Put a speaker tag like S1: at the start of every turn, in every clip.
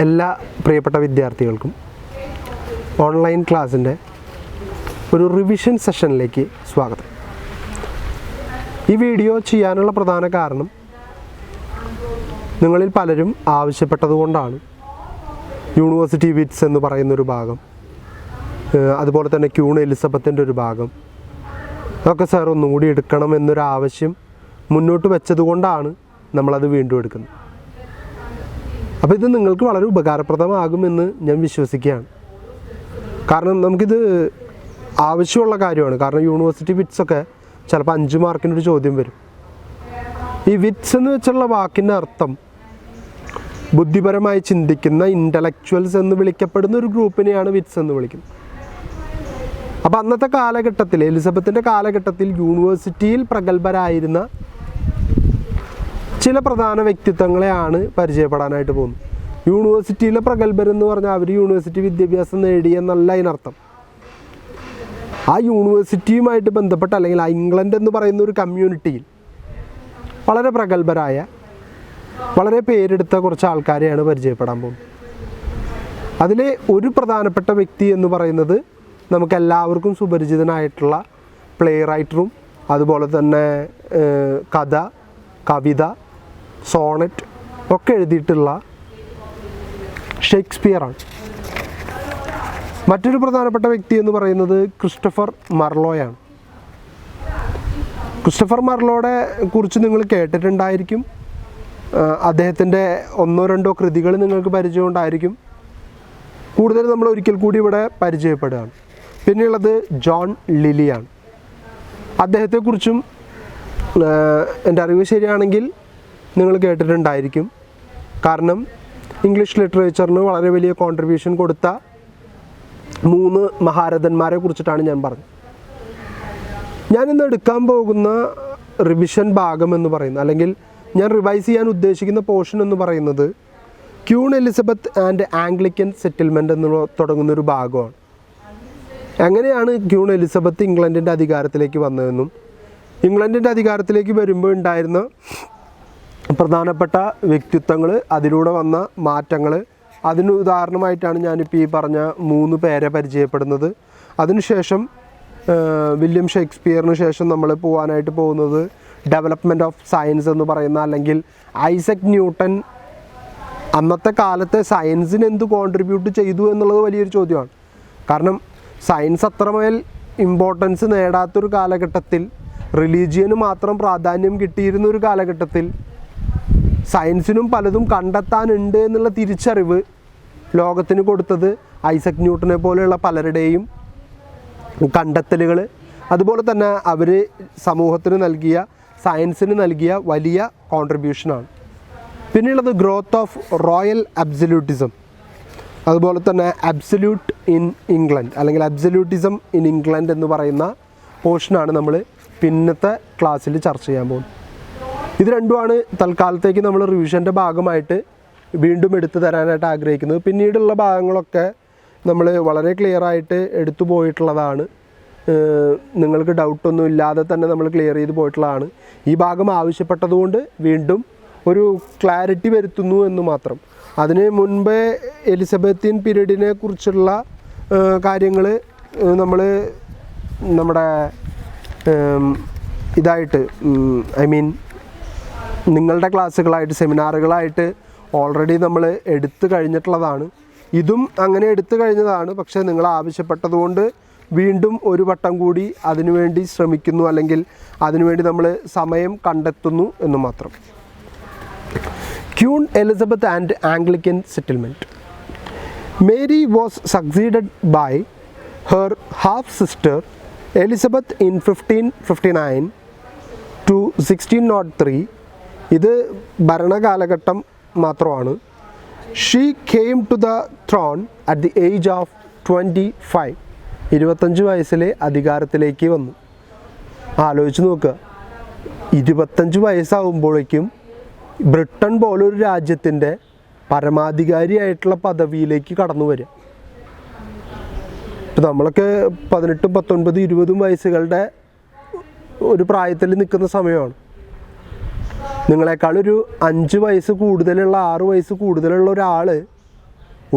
S1: എല്ലാ പ്രിയപ്പെട്ട വിദ്യാർത്ഥികൾക്കും ഓൺലൈൻ ക്ലാസ്സിൻ്റെ ഒരു റിവിഷൻ സെഷനിലേക്ക് സ്വാഗതം. ഈ വീഡിയോ ചെയ്യാനുള്ള പ്രധാന കാരണം നിങ്ങളിൽ പലരും ആവശ്യപ്പെട്ടതുകൊണ്ടാണ്. യൂണിവേഴ്സിറ്റി വിറ്റ്സ് എന്ന് പറയുന്നൊരു ഭാഗം, അതുപോലെ തന്നെ ക്യൂൺ എലിസബത്തിൻ്റെ ഒരു ഭാഗം, അതൊക്കെ സാർ ഒന്നും കൂടി എടുക്കണം എന്നൊരാവശ്യം മുന്നോട്ട് വെച്ചതുകൊണ്ടാണ് നമ്മളത് വീണ്ടും എടുക്കുന്നത്. അപ്പോൾ ഇത് നിങ്ങൾക്ക് വളരെ ഉപകാരപ്രദമാകുമെന്ന് ഞാൻ വിശ്വസിക്കുകയാണ്. കാരണം നമുക്കിത് ആവശ്യമുള്ള കാര്യമാണ്. കാരണം യൂണിവേഴ്സിറ്റി വിറ്റ്സൊക്കെ ചിലപ്പോൾ 5 മാർക്കിനൊരു ചോദ്യം വരും. ഈ വിറ്റ്സ് എന്ന് വെച്ചുള്ള വാക്കിൻ്റെ അർത്ഥം ബുദ്ധിപരമായി ചിന്തിക്കുന്ന ഇൻ്റലക്ച്വൽസ് എന്ന് വിളിക്കപ്പെടുന്ന ഒരു ഗ്രൂപ്പിനെയാണ് വിറ്റ്സ് എന്ന് വിളിക്കുന്നത്. അപ്പോൾ അന്നത്തെ കാലഘട്ടത്തിൽ, എലിസബത്തിൻ്റെ കാലഘട്ടത്തിൽ യൂണിവേഴ്സിറ്റിയിൽ പ്രഗത്ഭരായിരുന്ന ചില പ്രധാന വ്യക്തിത്വങ്ങളെയാണ് പരിചയപ്പെടാനായിട്ട് പോകുന്നത്. യൂണിവേഴ്സിറ്റിയിലെ പ്രഗത്ഭരെന്ന് പറഞ്ഞാൽ അവർ യൂണിവേഴ്സിറ്റി വിദ്യാഭ്യാസം നേടിയെന്നല്ല അതിനർത്ഥം. ആ യൂണിവേഴ്സിറ്റിയുമായിട്ട് ബന്ധപ്പെട്ട, അല്ലെങ്കിൽ ആ ഇംഗ്ലണ്ട് എന്ന് പറയുന്ന ഒരു കമ്മ്യൂണിറ്റിയിൽ വളരെ പ്രഗത്ഭരായ, വളരെ പേരെടുത്ത കുറച്ച് ആൾക്കാരെയാണ് പരിചയപ്പെടാൻ പോകുന്നത്. അതിൽ ഒരു പ്രധാനപ്പെട്ട വ്യക്തി എന്ന് പറയുന്നത് നമുക്കെല്ലാവർക്കും സുപരിചിതനായിട്ടുള്ള പ്ലേ റൈറ്ററും അതുപോലെ തന്നെ കഥ, കവിത, സോണറ്റ് ഒക്കെ എഴുതിയിട്ടുള്ള ഷേക്സ്പിയറാണ്. മറ്റൊരു പ്രധാനപ്പെട്ട വ്യക്തി എന്ന് പറയുന്നത് ക്രിസ്റ്റഫർ മർലോയാണ്. ക്രിസ്റ്റഫർ മർലോയുടെ കുറിച്ച് നിങ്ങൾ കേട്ടിട്ടുണ്ടായിരിക്കും. അദ്ദേഹത്തിൻ്റെ 1-2 കൃതികൾ നിങ്ങൾക്ക് പരിചയമുണ്ടായിരിക്കും. കൂടുതൽ നമ്മൾ ഒരിക്കൽ കൂടി ഇവിടെ പരിചയപ്പെടുകയാണ്. പിന്നെയുള്ളത് ജോൺ ലിലിയാണ്. അദ്ദേഹത്തെക്കുറിച്ചും എൻ്റെ അറിവ് ശരിയാണെങ്കിൽ നിങ്ങൾ കേട്ടിട്ടുണ്ടായിരിക്കും. കാരണം ഇംഗ്ലീഷ് ലിറ്ററേച്ചറിന് വളരെ വലിയ കോൺട്രിബ്യൂഷൻ കൊടുത്ത 3 മഹാരഥന്മാരെ കുറിച്ചിട്ടാണ് ഞാൻ പറഞ്ഞത്. ഞാനിന്ന് എടുക്കാൻ പോകുന്ന റിവിഷൻ ഭാഗം എന്ന് പറയുന്നത്, അല്ലെങ്കിൽ ഞാൻ റിവൈസ് ചെയ്യാൻ ഉദ്ദേശിക്കുന്ന പോർഷൻ എന്ന് പറയുന്നത് queen Elizabeth and Anglican settlement എന്ന് തുടങ്ങുന്നൊരു ഭാഗമാണ്. എങ്ങനെയാണ് ക്യൂൺ എലിസബത്ത് ഇംഗ്ലണ്ടിൻ്റെ അധികാരത്തിലേക്ക് വന്നതെന്നും ഇംഗ്ലണ്ടിൻ്റെ അധികാരത്തിലേക്ക് വരുമ്പോൾ ഉണ്ടായിരുന്ന പ്രധാനപ്പെട്ട വ്യക്തിത്വങ്ങൾ, അതിലൂടെ വന്ന മാറ്റങ്ങൾ, അതിന് ഉദാഹരണമായിട്ടാണ് ഞാനിപ്പോൾ ഈ പറഞ്ഞ 3 പേരെ പരിചയപ്പെടുന്നത്. അതിനുശേഷം വില്യം ഷേക്സ്പിയറിന് ശേഷം നമ്മൾ പോകാനായിട്ട് പോകുന്നത് ഡെവലപ്മെൻറ്റ് ഓഫ് സയൻസ് എന്ന് പറയുന്ന, അല്ലെങ്കിൽ ഐസക് ന്യൂട്ടൺ അന്നത്തെ കാലത്തെ സയൻസിന് എന്ത് കോൺട്രിബ്യൂട്ട് ചെയ്തു എന്നുള്ളത് വലിയൊരു ചോദ്യമാണ്. കാരണം സയൻസ് അത്രമേൽ ഇമ്പോർട്ടൻസ് നേടാത്തൊരു കാലഘട്ടത്തിൽ, റിലീജിയന് മാത്രം പ്രാധാന്യം കിട്ടിയിരുന്ന ഒരു കാലഘട്ടത്തിൽ സയൻസിനും പലതും കണ്ടെത്താനുണ്ട് എന്നുള്ള തിരിച്ചറിവ് ലോകത്തിന് കൊടുത്തത് ഐസക് ന്യൂട്ടനെ പോലെയുള്ള പലരുടെയും കണ്ടെത്തലുകൾ, അതുപോലെ തന്നെ അവർ സമൂഹത്തിന് നൽകിയ, സയൻസിന് നൽകിയ വലിയ കോൺട്രിബ്യൂഷനാണ്. പിന്നെയുള്ളത് ഗ്രോത്ത് ഓഫ് റോയൽ അബ്സല്യൂട്ടിസം, അതുപോലെ തന്നെ അബ്സല്യൂട്ട് ഇൻ ഇംഗ്ലണ്ട്, അല്ലെങ്കിൽ അബ്സല്യൂട്ടിസം ഇൻ ഇംഗ്ലണ്ട് എന്ന് പറയുന്ന പോർഷനാണ് നമ്മൾ പിന്നത്തെ ക്ലാസ്സിൽ ചർച്ച ചെയ്യാൻ പോകുന്നത്. ഇത് രണ്ടുമാണ് തൽക്കാലത്തേക്ക് നമ്മൾ റിവിഷൻ്റെ ഭാഗമായിട്ട് വീണ്ടും എടുത്തു തരാനായിട്ട് ആഗ്രഹിക്കുന്നത്. പിന്നീടുള്ള ഭാഗങ്ങളൊക്കെ നമ്മൾ വളരെ ക്ലിയറായിട്ട് എടുത്തു പോയിട്ടുള്ളതാണ്. നിങ്ങൾക്ക് ഡൗട്ടൊന്നും ഇല്ലാതെ തന്നെ നമ്മൾ ക്ലിയർ ചെയ്ത് പോയിട്ടുള്ളതാണ്. ഈ ഭാഗം ആവശ്യപ്പെട്ടതുകൊണ്ട് വീണ്ടും ഒരു ക്ലാരിറ്റി വരുത്തുന്നു എന്ന് മാത്രം. അതിന് മുൻപേ എലിസബത്തിയൻ പീരീഡിനെ കുറിച്ചുള്ള കാര്യങ്ങൾ നമ്മൾ നമ്മുടെ ഇതായിട്ട്, നിങ്ങളുടെ ക്ലാസ്സുകളായിട്ട്, സെമിനാറുകളായിട്ട് ഓൾറെഡി നമ്മൾ എടുത്തു കഴിഞ്ഞിട്ടുള്ളതാണ്. ഇതും അങ്ങനെ എടുത്തു കഴിഞ്ഞതാണ്. പക്ഷേ നിങ്ങൾ ആവശ്യപ്പെട്ടതുകൊണ്ട് വീണ്ടും ഒരു വട്ടം കൂടി അതിനുവേണ്ടി ശ്രമിക്കുന്നു, അല്ലെങ്കിൽ അതിനുവേണ്ടി നമ്മൾ സമയം കണ്ടെത്തുന്നു എന്ന് മാത്രം. Queen Elizabeth and Anglican settlement. Mary was succeeded by her half sister Elizabeth in 1559 to 1603. ഇത് ഭരണകാലഘട്ടം മാത്രമാണ്. She came to the throne at the age of 25. 25 വയസ്സിൽ അധികാരത്തിലേക്ക് വന്നു. ആലോചിച്ച് നോക്കുക, 25 വയസ്സാകുമ്പോഴേക്കും ബ്രിട്ടൻ പോലൊരു രാജ്യത്തിൻ്റെ പരമാധികാരിയായിട്ടുള്ള പദവിയിലേക്ക് കടന്നു വരിക. ഇപ്പം നമ്മളൊക്കെ 18, 19, 20 വയസ്സുകളുടെ ഒരു പ്രായത്തിൽ നിൽക്കുന്ന സമയമാണ്. നിങ്ങളെക്കാളൊരു 5 വയസ്സ് കൂടുതലുള്ള, 6 വയസ്സ് കൂടുതലുള്ള ഒരാൾ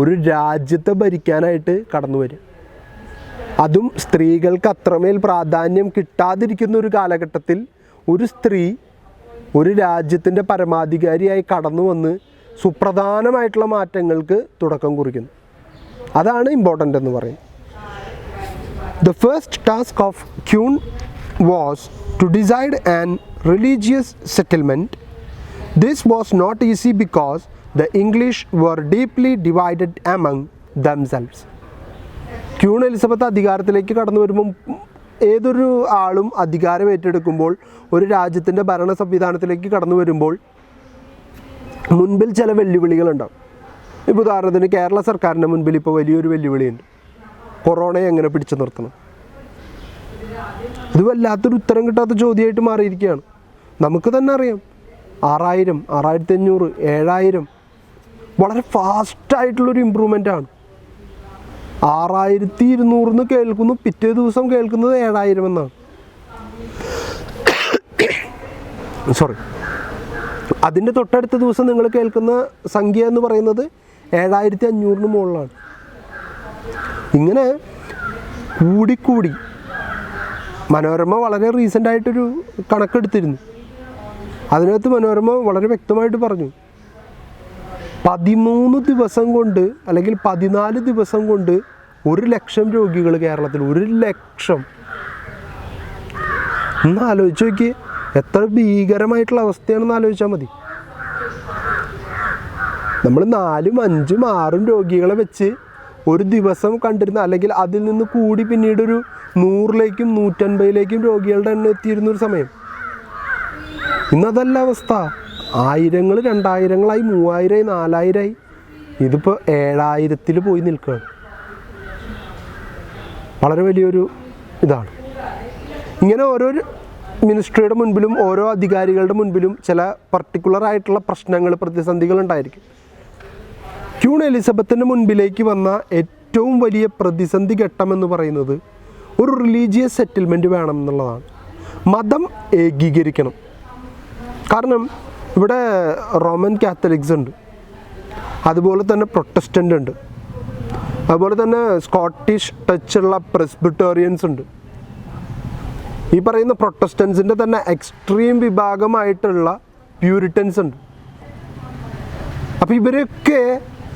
S1: ഒരു രാജ്യത്തെ ഭരിക്കാനായിട്ട് കടന്നു വരിക. അതും സ്ത്രീകൾക്ക് അത്രമേൽ പ്രാധാന്യം കിട്ടാതിരിക്കുന്ന ഒരു കാലഘട്ടത്തിൽ ഒരു സ്ത്രീ ഒരു രാജ്യത്തിൻ്റെ പരമാധികാരിയായി കടന്നു വന്ന് സുപ്രധാനമായിട്ടുള്ള മാറ്റങ്ങൾക്ക് തുടക്കം കുറിക്കുന്നു. അതാണ് ഇമ്പോർട്ടൻ്റ് എന്ന് പറയുന്നത്. The first task of Queen was to decide an religious settlement. This was not easy because the English were deeply divided among themselves. Queen Elizabeth അധികാരത്തിലേക്ക് കടന്നു വരുമ്പം ഏതൊരു ആളും അധികാരം ഏറ്റെടുക്കുമ്പോൾ ഒരു രാജ്യത്തിൻ്റെ ഭരണ സംവിധാനത്തിലേക്ക് കടന്നു വരുമ്പോൾ മുൻപിൽ ചില വെല്ലുവിളികളുണ്ടാവും. ഇപ്പോൾ ഉദാഹരണത്തിന് കേരള സർക്കാരിൻ്റെ മുൻപിൽ ഇപ്പോൾ വലിയൊരു വെല്ലുവിളിയുണ്ട്. കൊറോണയെ എങ്ങനെ പിടിച്ചു നിർത്തണം? ഇത് വല്ലാത്തൊരു ഉത്തരം കിട്ടാത്ത ചോദ്യമായിട്ട് മാറിയിരിക്കുകയാണ്. നമുക്ക് തന്നെ അറിയാം, 6000, 6500, 7000 വളരെ ഫാസ്റ്റായിട്ടുള്ളൊരു ഇമ്പ്രൂവ്മെൻ്റാണ്. 6200 കേൾക്കുന്നു, പിറ്റേ ദിവസം കേൾക്കുന്നത് 7000 എന്നാണ്. സോറി, അതിൻ്റെ തൊട്ടടുത്ത ദിവസം നിങ്ങൾ കേൾക്കുന്ന സംഖ്യ എന്ന് പറയുന്നത് 7500 മുകളിലാണ്. ഇങ്ങനെ കൂടിക്കൂടി മനോരമ വളരെ റീസെൻ്റായിട്ടൊരു കണക്കെടുത്തിരുന്നു. അതിനകത്ത് മനോരമ വളരെ വ്യക്തമായിട്ട് പറഞ്ഞു, 13 ദിവസം കൊണ്ട് അല്ലെങ്കിൽ 14 ദിവസം കൊണ്ട് 1,00,000 രോഗികൾ കേരളത്തിൽ. 1,00,000. ഒന്ന് ആലോചിച്ച് നോക്കിയേ, എത്ര ഭീകരമായിട്ടുള്ള അവസ്ഥയാണെന്ന് ആലോചിച്ചാൽ മതി. നമ്മൾ 4, 5, 6 രോഗികളെ വെച്ച് ഒരു ദിവസം കണ്ടിരുന്ന, അല്ലെങ്കിൽ അതിൽ നിന്ന് കൂടി പിന്നീടൊരു 100ലേക്കും 150ലേക്കും രോഗികളുടെ എണ്ണം എത്തിയിരുന്നൊരു സമയം. ഇന്നതല്ല അവസ്ഥ. 1000, 2000 3000, 4000. ഇതിപ്പോൾ 7000 പോയി നിൽക്കുകയാണ്. വളരെ വലിയൊരു ഇതാണ്. ഇങ്ങനെ ഓരോ മിനിസ്ട്രിയുടെ മുൻപിലും ഓരോ അധികാരികളുടെ മുൻപിലും ചില പർട്ടിക്കുലറായിട്ടുള്ള പ്രശ്നങ്ങൾ, പ്രതിസന്ധികൾ ഉണ്ടായിരിക്കും. ക്യൂൺ എലിസബത്തിൻ്റെ മുൻപിലേക്ക് വന്ന ഏറ്റവും വലിയ പ്രതിസന്ധി ഘട്ടം എന്ന് പറയുന്നത് ഒരു റിലീജിയസ് സെറ്റിൽമെൻറ്റ് വേണം എന്നുള്ളതാണ്. മതം ഏകീകരിക്കണം. കാരണം ഇവിടെ റോമൻ കാത്തലിക്സ് ഉണ്ട്, അതുപോലെ തന്നെ പ്രൊട്ടസ്റ്റൻ്റ് ഉണ്ട്, അതുപോലെ തന്നെ സ്കോട്ടിഷ് ടച്ചുള്ള പ്രെസ്ബിറ്റേറിയൻസ് ഉണ്ട്. ഈ പറയുന്ന പ്രൊട്ടസ്റ്റൻസിൻ്റെ തന്നെ എക്സ്ട്രീം വിഭാഗമായിട്ടുള്ള പ്യൂരിറ്റൻസ് ഉണ്ട്. അപ്പോൾ ഇവരൊക്കെ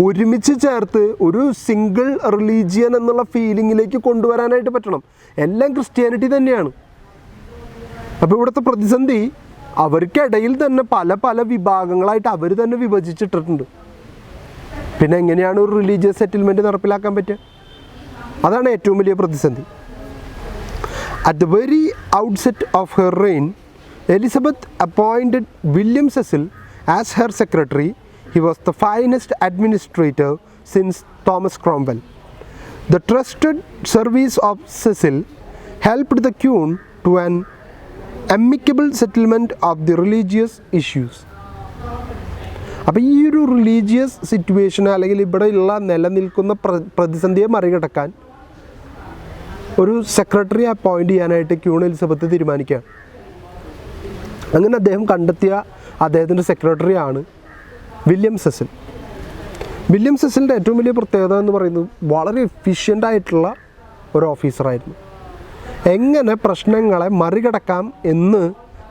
S1: ഒരുമിച്ച് ചേർത്ത് ഒരു സിംഗിൾ റിലീജിയൻ എന്നുള്ള ഫീലിങ്ങിലേക്ക് കൊണ്ടുവരാനായിട്ട് പറ്റണം. എല്ലാം ക്രിസ്ത്യാനിറ്റി തന്നെയാണ്. അപ്പോൾ ഇവിടുത്തെ പ്രതിസന്ധി അവർക്കിടയിൽ തന്നെ പല പല വിഭാഗങ്ങളായിട്ട് അവർ തന്നെ വിഭജിച്ചിട്ടിട്ടുണ്ട്. പിന്നെ എങ്ങനെയാണ് ഒരു റിലീജിയസ് സെറ്റിൽമെൻറ്റ് നടപ്പിലാക്കാൻ പറ്റുക? അതാണ് ഏറ്റവും വലിയ പ്രതിസന്ധി. At the very outset of her reign, Elizabeth appointed William Cecil as her secretary. He was the finest administrator since Thomas Cromwell. The trusted service of Cecil helped the Queen to an amicable settlement of the religious issues. അപ്പോൾ ഈ ഒരു religious situation അല്ലെങ്കിൽ ഇവിടെയുള്ള നിലനിൽക്കുന്ന പ്രതിസന്ധിയെ മറികടക്കാൻ ഒരു secretary appoint ചെയ്യാനായിട്ട് ക്യൂൺ എലിസബത്ത് തീരുമാനിക്കുകയാണ്. അങ്ങനെ അദ്ദേഹം കണ്ടെത്തിയ അദ്ദേഹത്തിൻ്റെ സെക്രട്ടറിയാണ് വില്യം സെസിൽ. വില്യം സെസിലിൻ്റെ ഏറ്റവും വലിയ പ്രത്യേകത എന്ന് പറയുന്നത് വളരെ എഫിഷ്യൻ്റ് ആയിട്ടുള്ള ഒരു ഓഫീസറായിരുന്നു. എങ്ങനെ പ്രശ്നങ്ങളെ മറികടക്കാം എന്ന്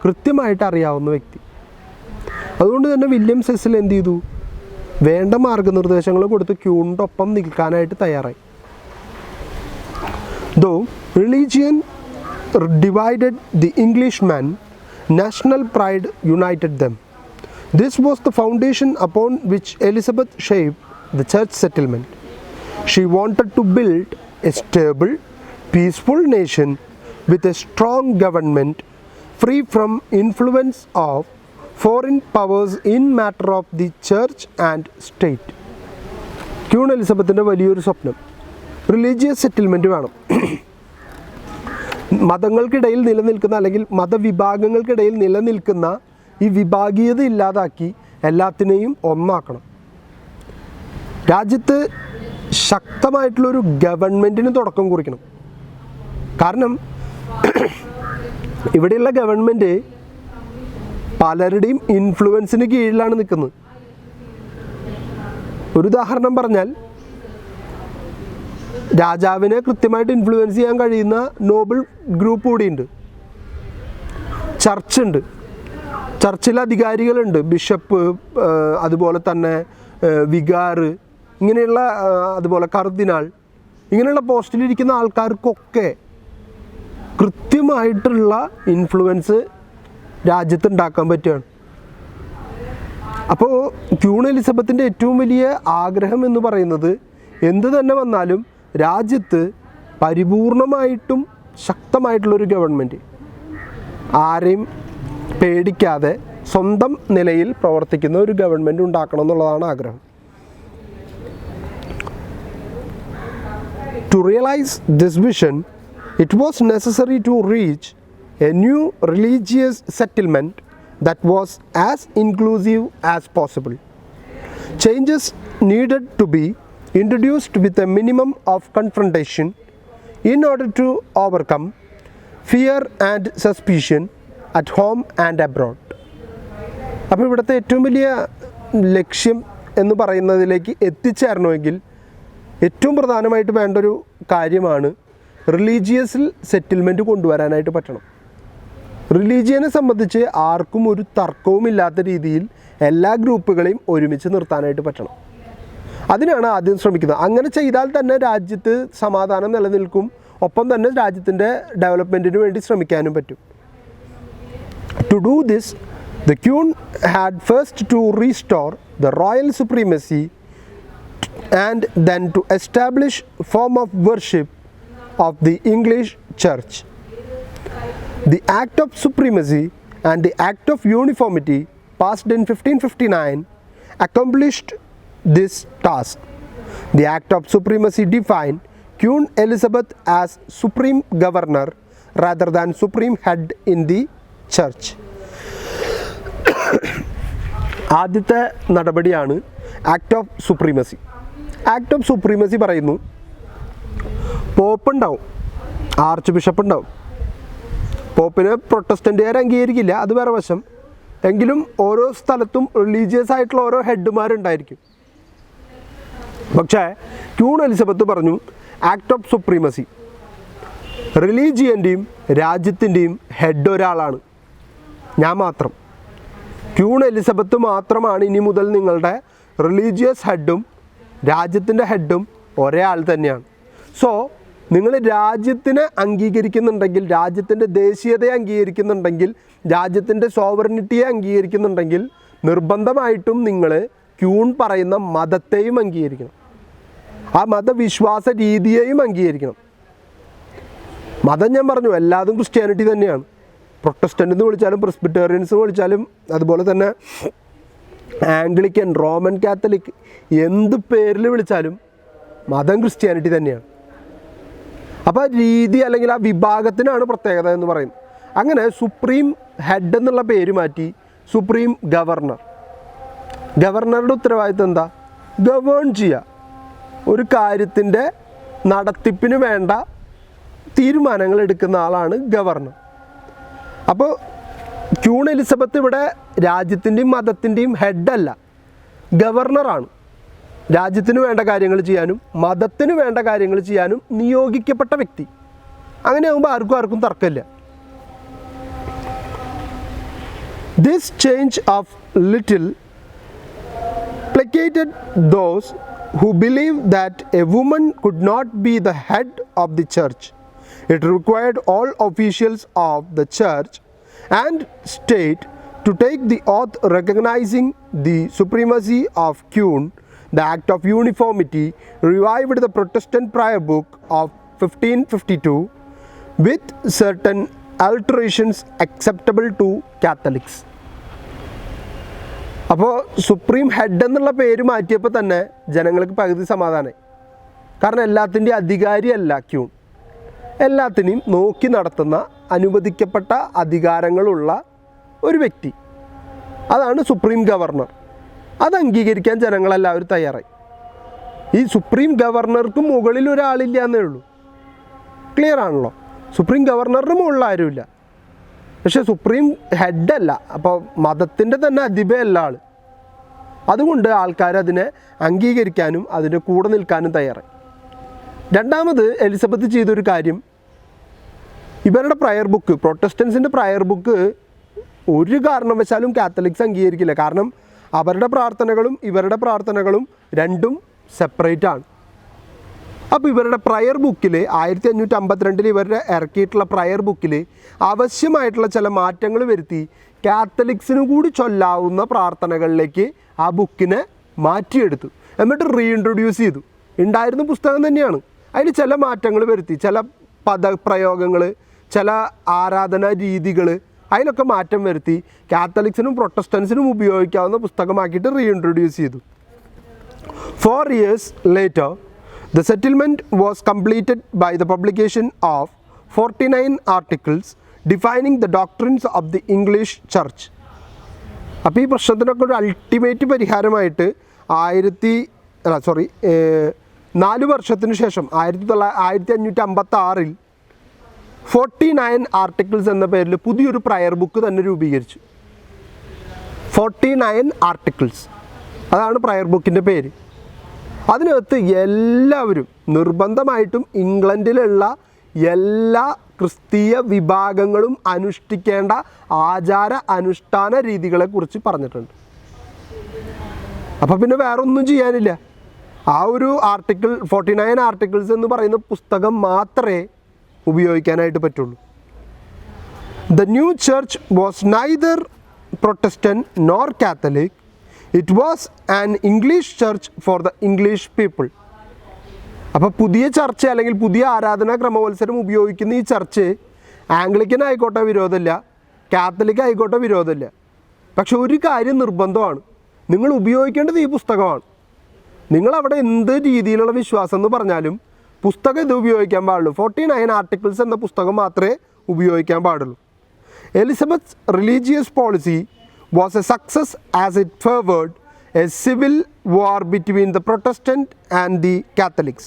S1: കൃത്യമായിട്ട് അറിയാവുന്ന വ്യക്തി. അതുകൊണ്ട് തന്നെ വില്യം സെസിൽ എന്ത് ചെയ്തു? വേണ്ട മാർഗനിർദ്ദേശങ്ങൾ കൊടുത്ത് ക്യൂണിൻ്റെ ഒപ്പം നിൽക്കാനായിട്ട് തയ്യാറായി. Though religion divided the Englishmen, national pride united them. This was the foundation upon which Elizabeth shaped the church settlement. She wanted to build a stable, peaceful nation with a strong government, free from influence of foreign powers in matter of the church and state. Queen എലിസബത്തിൻ്റെ വലിയൊരു സ്വപ്നം religious settlement വേണം. മതങ്ങൾക്കിടയിൽ നിലനിൽക്കുന്ന അല്ലെങ്കിൽ മതവിഭാഗങ്ങൾക്കിടയിൽ നിലനിൽക്കുന്ന ഈ വിഭാഗീയത ഇല്ലാതാക്കി എല്ലാത്തിനെയും ഒന്നാക്കണം. രാജ്യത്ത് ശക്തമായിട്ടുള്ളൊരു ഗവൺമെൻറ്റിന് തുടക്കം കുറിക്കണം. കാരണം ഇവിടെയുള്ള ഗവൺമെൻറ് പലരുടെയും ഇൻഫ്ലുവൻസിന് കീഴിലാണ് നിൽക്കുന്നത്. ഒരു ഉദാഹരണം പറഞ്ഞാൽ, രാജാവിനെ കൃത്യമായിട്ട് ഇൻഫ്ലുവൻസ് ചെയ്യാൻ കഴിയുന്ന നോബിൾ ഗ്രൂപ്പ് കൂടിയുണ്ട്. ചർച്ചുണ്ട്, ചർച്ചിലെ അധികാരികളുണ്ട്, ബിഷപ്പ്, അതുപോലെ തന്നെ വികാറ്, ഇങ്ങനെയുള്ള, അതുപോലെ കർദിനാൾ, ഇങ്ങനെയുള്ള പോസ്റ്റിലിരിക്കുന്ന ആൾക്കാർക്കൊക്കെ കൃത്യമായിട്ടുള്ള ഇൻഫ്ലുവൻസ് രാജ്യത്ത് ഉണ്ടാക്കാൻ പറ്റുകയാണ്. അപ്പോൾ ക്വീൻ എലിസബത്തിൻ്റെ ഏറ്റവും വലിയ ആഗ്രഹം എന്ന് പറയുന്നത് എന്ത് തന്നെ വന്നാലും രാജ്യത്ത് പരിപൂർണമായിട്ടും ശക്തമായിട്ടുള്ളൊരു ഗവൺമെൻറ്, ആരെയും പേടിക്കാതെ സ്വന്തം നിലയിൽ പ്രവർത്തിക്കുന്ന ഒരു ഗവൺമെൻറ് ഉണ്ടാക്കണം എന്നുള്ളതാണ് ആഗ്രഹം. To realize this vision, it was necessary to reach a new religious settlement that was as inclusive as possible. Changes needed to be introduced with a minimum of confrontation in order to overcome fear and suspicion at home and abroad. അപ്പോൾ ഇവിടുത്തെ ഏറ്റവും വലിയ ലക്ഷ്യം എന്ന് പറയുന്നതിലേക്ക് എത്തിച്ചേരണമെങ്കിൽ ഏറ്റവും പ്രധാനമായിട്ട് വേണ്ടൊരു കാര്യമാണ് റിലീജിയസിൽ സെറ്റിൽമെൻറ്റ് കൊണ്ടുവരാനായിട്ട് പറ്റണം. റിലീജിയനെ സംബന്ധിച്ച് ആർക്കും ഒരു തർക്കവുമില്ലാത്ത രീതിയിൽ എല്ലാ ഗ്രൂപ്പുകളെയും ഒരുമിച്ച് നിർത്താനായിട്ട് പറ്റണം. അതിനാണ് ആദ്യം ശ്രമിക്കുന്നത്. അങ്ങനെ ചെയ്താൽ തന്നെ രാജ്യത്ത് സമാധാനം നിലനിൽക്കും, ഒപ്പം തന്നെ രാജ്യത്തിൻ്റെ ഡെവലപ്മെൻറ്റിന് വേണ്ടി ശ്രമിക്കാനും പറ്റും. To do this, the Queen had first to restore the royal supremacy and then to establish form of worship of the English Church. The Act of Supremacy and the Act of Uniformity passed in 1559 accomplished this task. The Act of Supremacy defined Queen Elizabeth as supreme governor rather than supreme head in the church. ആദ്യത്തെ നടപടിയാണ് act of supremacy. Act of supremacy പറയുന്നു, pop ഉണ്ടാവും, arch bishop ഉണ്ടാവും. പോപ്പിനെ പ്രൊട്ടസ്റ്റൻ്റുകാർ അംഗീകരിക്കില്ല, അത് വേറെ വശം. എങ്കിലും ഓരോ സ്ഥലത്തും റിലീജിയസ് ആയിട്ടുള്ള ഓരോ ഹെഡുമാരുണ്ടായിരിക്കും. പക്ഷേ ക്വീൻ എലിസബത്ത് പറഞ്ഞു, ആക്ട് ഓഫ് സുപ്രീമസി, റിലീജിയൻ്റെയും രാജ്യത്തിൻ്റെയും ഹെഡ് ഒരാളാണ്, ഞാൻ മാത്രം. ക്വീൻ എലിസബത്ത് മാത്രമാണ് ഇനി മുതൽ നിങ്ങളുടെ റിലീജിയസ് ഹെഡും രാജ്യത്തിൻ്റെ ഹെഡും ഒരേ ആൾ തന്നെയാണ്. സോ നിങ്ങൾ രാജ്യത്തിനെ അംഗീകരിക്കുന്നുണ്ടെങ്കിൽ, രാജ്യത്തിൻ്റെ ദേശീയതയെ അംഗീകരിക്കുന്നുണ്ടെങ്കിൽ, രാജ്യത്തിൻ്റെ സോവറിനിറ്റിയെ അംഗീകരിക്കുന്നുണ്ടെങ്കിൽ നിർബന്ധമായിട്ടും നിങ്ങൾ ക്വീൻ പറയുന്ന മതത്തെയും അംഗീകരിക്കണം, ആ മതവിശ്വാസ രീതിയെയും അംഗീകരിക്കണം. മതം ഞാൻ പറഞ്ഞു എല്ലാതും ക്രിസ്ത്യാനിറ്റി തന്നെയാണ്. പ്രൊട്ടസ്റ്റൻ്റ് എന്ന് വിളിച്ചാലും പ്രെസ്ബിറ്റേറിയൻസ് എന്ന് വിളിച്ചാലും അതുപോലെ തന്നെ ആംഗ്ലിക്കൻ, റോമൻ കാത്തലിക്, എന്ത് പേരിൽ വിളിച്ചാലും മതം ക്രിസ്ത്യാനിറ്റി തന്നെയാണ്. അപ്പോൾ രീതി അല്ലെങ്കിൽ ആ വിഭാഗത്തിനാണ് പ്രത്യേകത എന്ന് പറയുന്നത്. അങ്ങനെ സുപ്രീം ഹെഡ് എന്നുള്ള പേര് മാറ്റി സുപ്രീം ഗവർണർ. ഗവർണറുടെ ഉത്തരവാദിത്വം എന്താ? ഗവേൺ ചെയ്യുക, ഒരു കാര്യത്തിൻ്റെ നടത്തിപ്പിന് വേണ്ട തീരുമാനങ്ങൾ എടുക്കുന്ന ആളാണ് ഗവർണർ. അപ്പോൾ ക്വീൻ എലിസബത്ത് ഇവിടെ രാജ്യത്തിൻ്റെയും മതത്തിൻ്റെയും ഹെഡല്ല, ഗവർണറാണ്. രാജ്യത്തിന് വേണ്ട കാര്യങ്ങൾ ചെയ്യാനും മതത്തിന് വേണ്ട കാര്യങ്ങൾ ചെയ്യാനും നിയോഗിക്കപ്പെട്ട വ്യക്തി. അങ്ങനെയാകുമ്പോൾ ആർക്കും തർക്കമില്ല. This change of little placated those who believed that a woman could not be the head of the church. It required all officials of the church and state to take the oath recognizing the supremacy of Queen. The Act of Uniformity revived the Protestant prayer book of 1552 with certain alterations acceptable to Catholics. അപ്പോൾ supreme head എന്നുള്ള പേര് മാറ്റിയപ്പോൾ തന്നെ ജനങ്ങൾക്ക് പകുതി സമാധാനമായി. കാരണം എല്ലാത്തിൻ്റെയും അധികാരിയല്ല Queen, എല്ലാത്തിനെയും നോക്കി നടത്തുന്ന അനുവദിക്കപ്പെട്ട അധികാരങ്ങളുള്ള ഒരു വ്യക്തി, അതാണ് സുപ്രീം ഗവർണർ. അത് അംഗീകരിക്കാൻ ജനങ്ങളെല്ലാവരും തയ്യാറായി. ഈ സുപ്രീം ഗവർണർക്ക് മുകളിൽ ഒരാളില്ല എന്നേ ഉള്ളൂ. ക്ലിയർ ആണല്ലോ? സുപ്രീം ഗവർണറിന് മുകളിൽ ആരുമില്ല, പക്ഷേ സുപ്രീം ഹെഡല്ല. അപ്പോൾ മതത്തിൻ്റെ തന്നെ അധിപയല്ല ആൾ. അതുകൊണ്ട് ആൾക്കാർ അതിനെ അംഗീകരിക്കാനും അതിൻ്റെ കൂടെ നിൽക്കാനും തയ്യാറായി. രണ്ടാമത് എലിസബത്ത് ചെയ്തൊരു കാര്യം, ഇവരുടെ പ്രയർ ബുക്ക്, പ്രൊട്ടസ്റ്റൻസിൻ്റെ പ്രയർ ബുക്ക് ഒരു കാരണവശാലും കാത്തലിക്സ് അംഗീകരിക്കില്ല. കാരണം അവരുടെ പ്രാർത്ഥനകളും ഇവരുടെ പ്രാർത്ഥനകളും രണ്ടും സെപ്പറേറ്റ് ആണ്. അപ്പോൾ ഇവരുടെ പ്രയർ ബുക്കിൽ 1552 ഇവരുടെ ഇറക്കിയിട്ടുള്ള പ്രയർ ബുക്കിൽ ആവശ്യമായിട്ടുള്ള ചില മാറ്റങ്ങൾ വരുത്തി കാത്തലിക്സിനും കൂടി ചൊല്ലാവുന്ന പ്രാർത്ഥനകളിലേക്ക് ആ ബുക്കിനെ മാറ്റിയെടുത്തു. എന്നിട്ട് റീഇൻട്രൊഡ്യൂസ് ചെയ്തു. ഉണ്ടായിരുന്ന പുസ്തകം തന്നെയാണ്, അതിൽ ചില മാറ്റങ്ങൾ വരുത്തി, ചില പദപ്രയോഗങ്ങൾ, ചില ആരാധനാ രീതികൾ, അതിലൊക്കെ മാറ്റം വരുത്തി കാത്തലിക്സിനും പ്രൊട്ടസ്റ്റൻസിനും ഉപയോഗിക്കാവുന്ന പുസ്തകമാക്കിയിട്ട് റീഇൻട്രൊഡ്യൂസ് ചെയ്തു. 4 years later, the settlement was completed by the publication of 49 articles defining the doctrines of the English Church. അപ്പോൾ ഈ പ്രശ്നത്തിനൊക്കെ ഒരു അൾട്ടിമേറ്റ് പരിഹാരമായിട്ട് 4 വർഷത്തിന് ശേഷം 1556 49 ആർട്ടിക്കിൾസ് എന്ന പേരിൽ പുതിയൊരു പ്രയർ ബുക്ക് തന്നെ രൂപീകരിച്ചു. 49 ആർട്ടിക്കിൾസ്, അതാണ് പ്രയർ ബുക്കിൻ്റെ പേര്. അതിനകത്ത് എല്ലാവരും നിർബന്ധമായിട്ടും ഇംഗ്ലണ്ടിലുള്ള എല്ലാ ക്രിസ്തീയ വിഭാഗങ്ങളും അനുഷ്ഠിക്കേണ്ട ആചാര അനുഷ്ഠാന രീതികളെക്കുറിച്ച് പറഞ്ഞിട്ടുണ്ട്. അപ്പോൾ പിന്നെ വേറെ ഒന്നും ചെയ്യാനില്ല. ആ ഒരു ആർട്ടിക്കിൾ 49 ആർട്ടിക്കിൾസ് എന്ന് പറയുന്ന പുസ്തകം മാത്രമേ ഉപയോഗിക്കാനായിട്ട് പറ്റുള്ളൂ. The new church was neither Protestant nor Catholic. It was an English church for the English people. അപ്പോൾ പുതിയ ചർച്ച അല്ലെങ്കിൽ പുതിയ ആരാധനാ ക്രമവത്സരം ഉപയോഗിക്കുന്ന ഈ ചർച്ച് ആംഗ്ലിക്കൻ ആയിക്കോട്ടെ വിരോധമില്ല, കാത്തലിക് ആയിക്കോട്ടെ വിരോധമില്ല. പക്ഷെ ഒരു കാര്യം നിർബന്ധമാണ്, നിങ്ങൾ ഉപയോഗിക്കേണ്ടത് ഈ പുസ്തകമാണ്. നിങ്ങളവിടെ എന്ത് രീതിയിലുള്ള വിശ്വാസം എന്ന് പറഞ്ഞാലും പുസ്തകം ഇത് ഉപയോഗിക്കാൻ പാടുള്ളൂ. 49 ആർട്ടിക്കിൾസ് എന്ന പുസ്തകം മാത്രമേ ഉപയോഗിക്കാൻ പാടുള്ളൂ. Elizabeth religious policy was a success as it favored a civil war between the Protestant and the Catholics.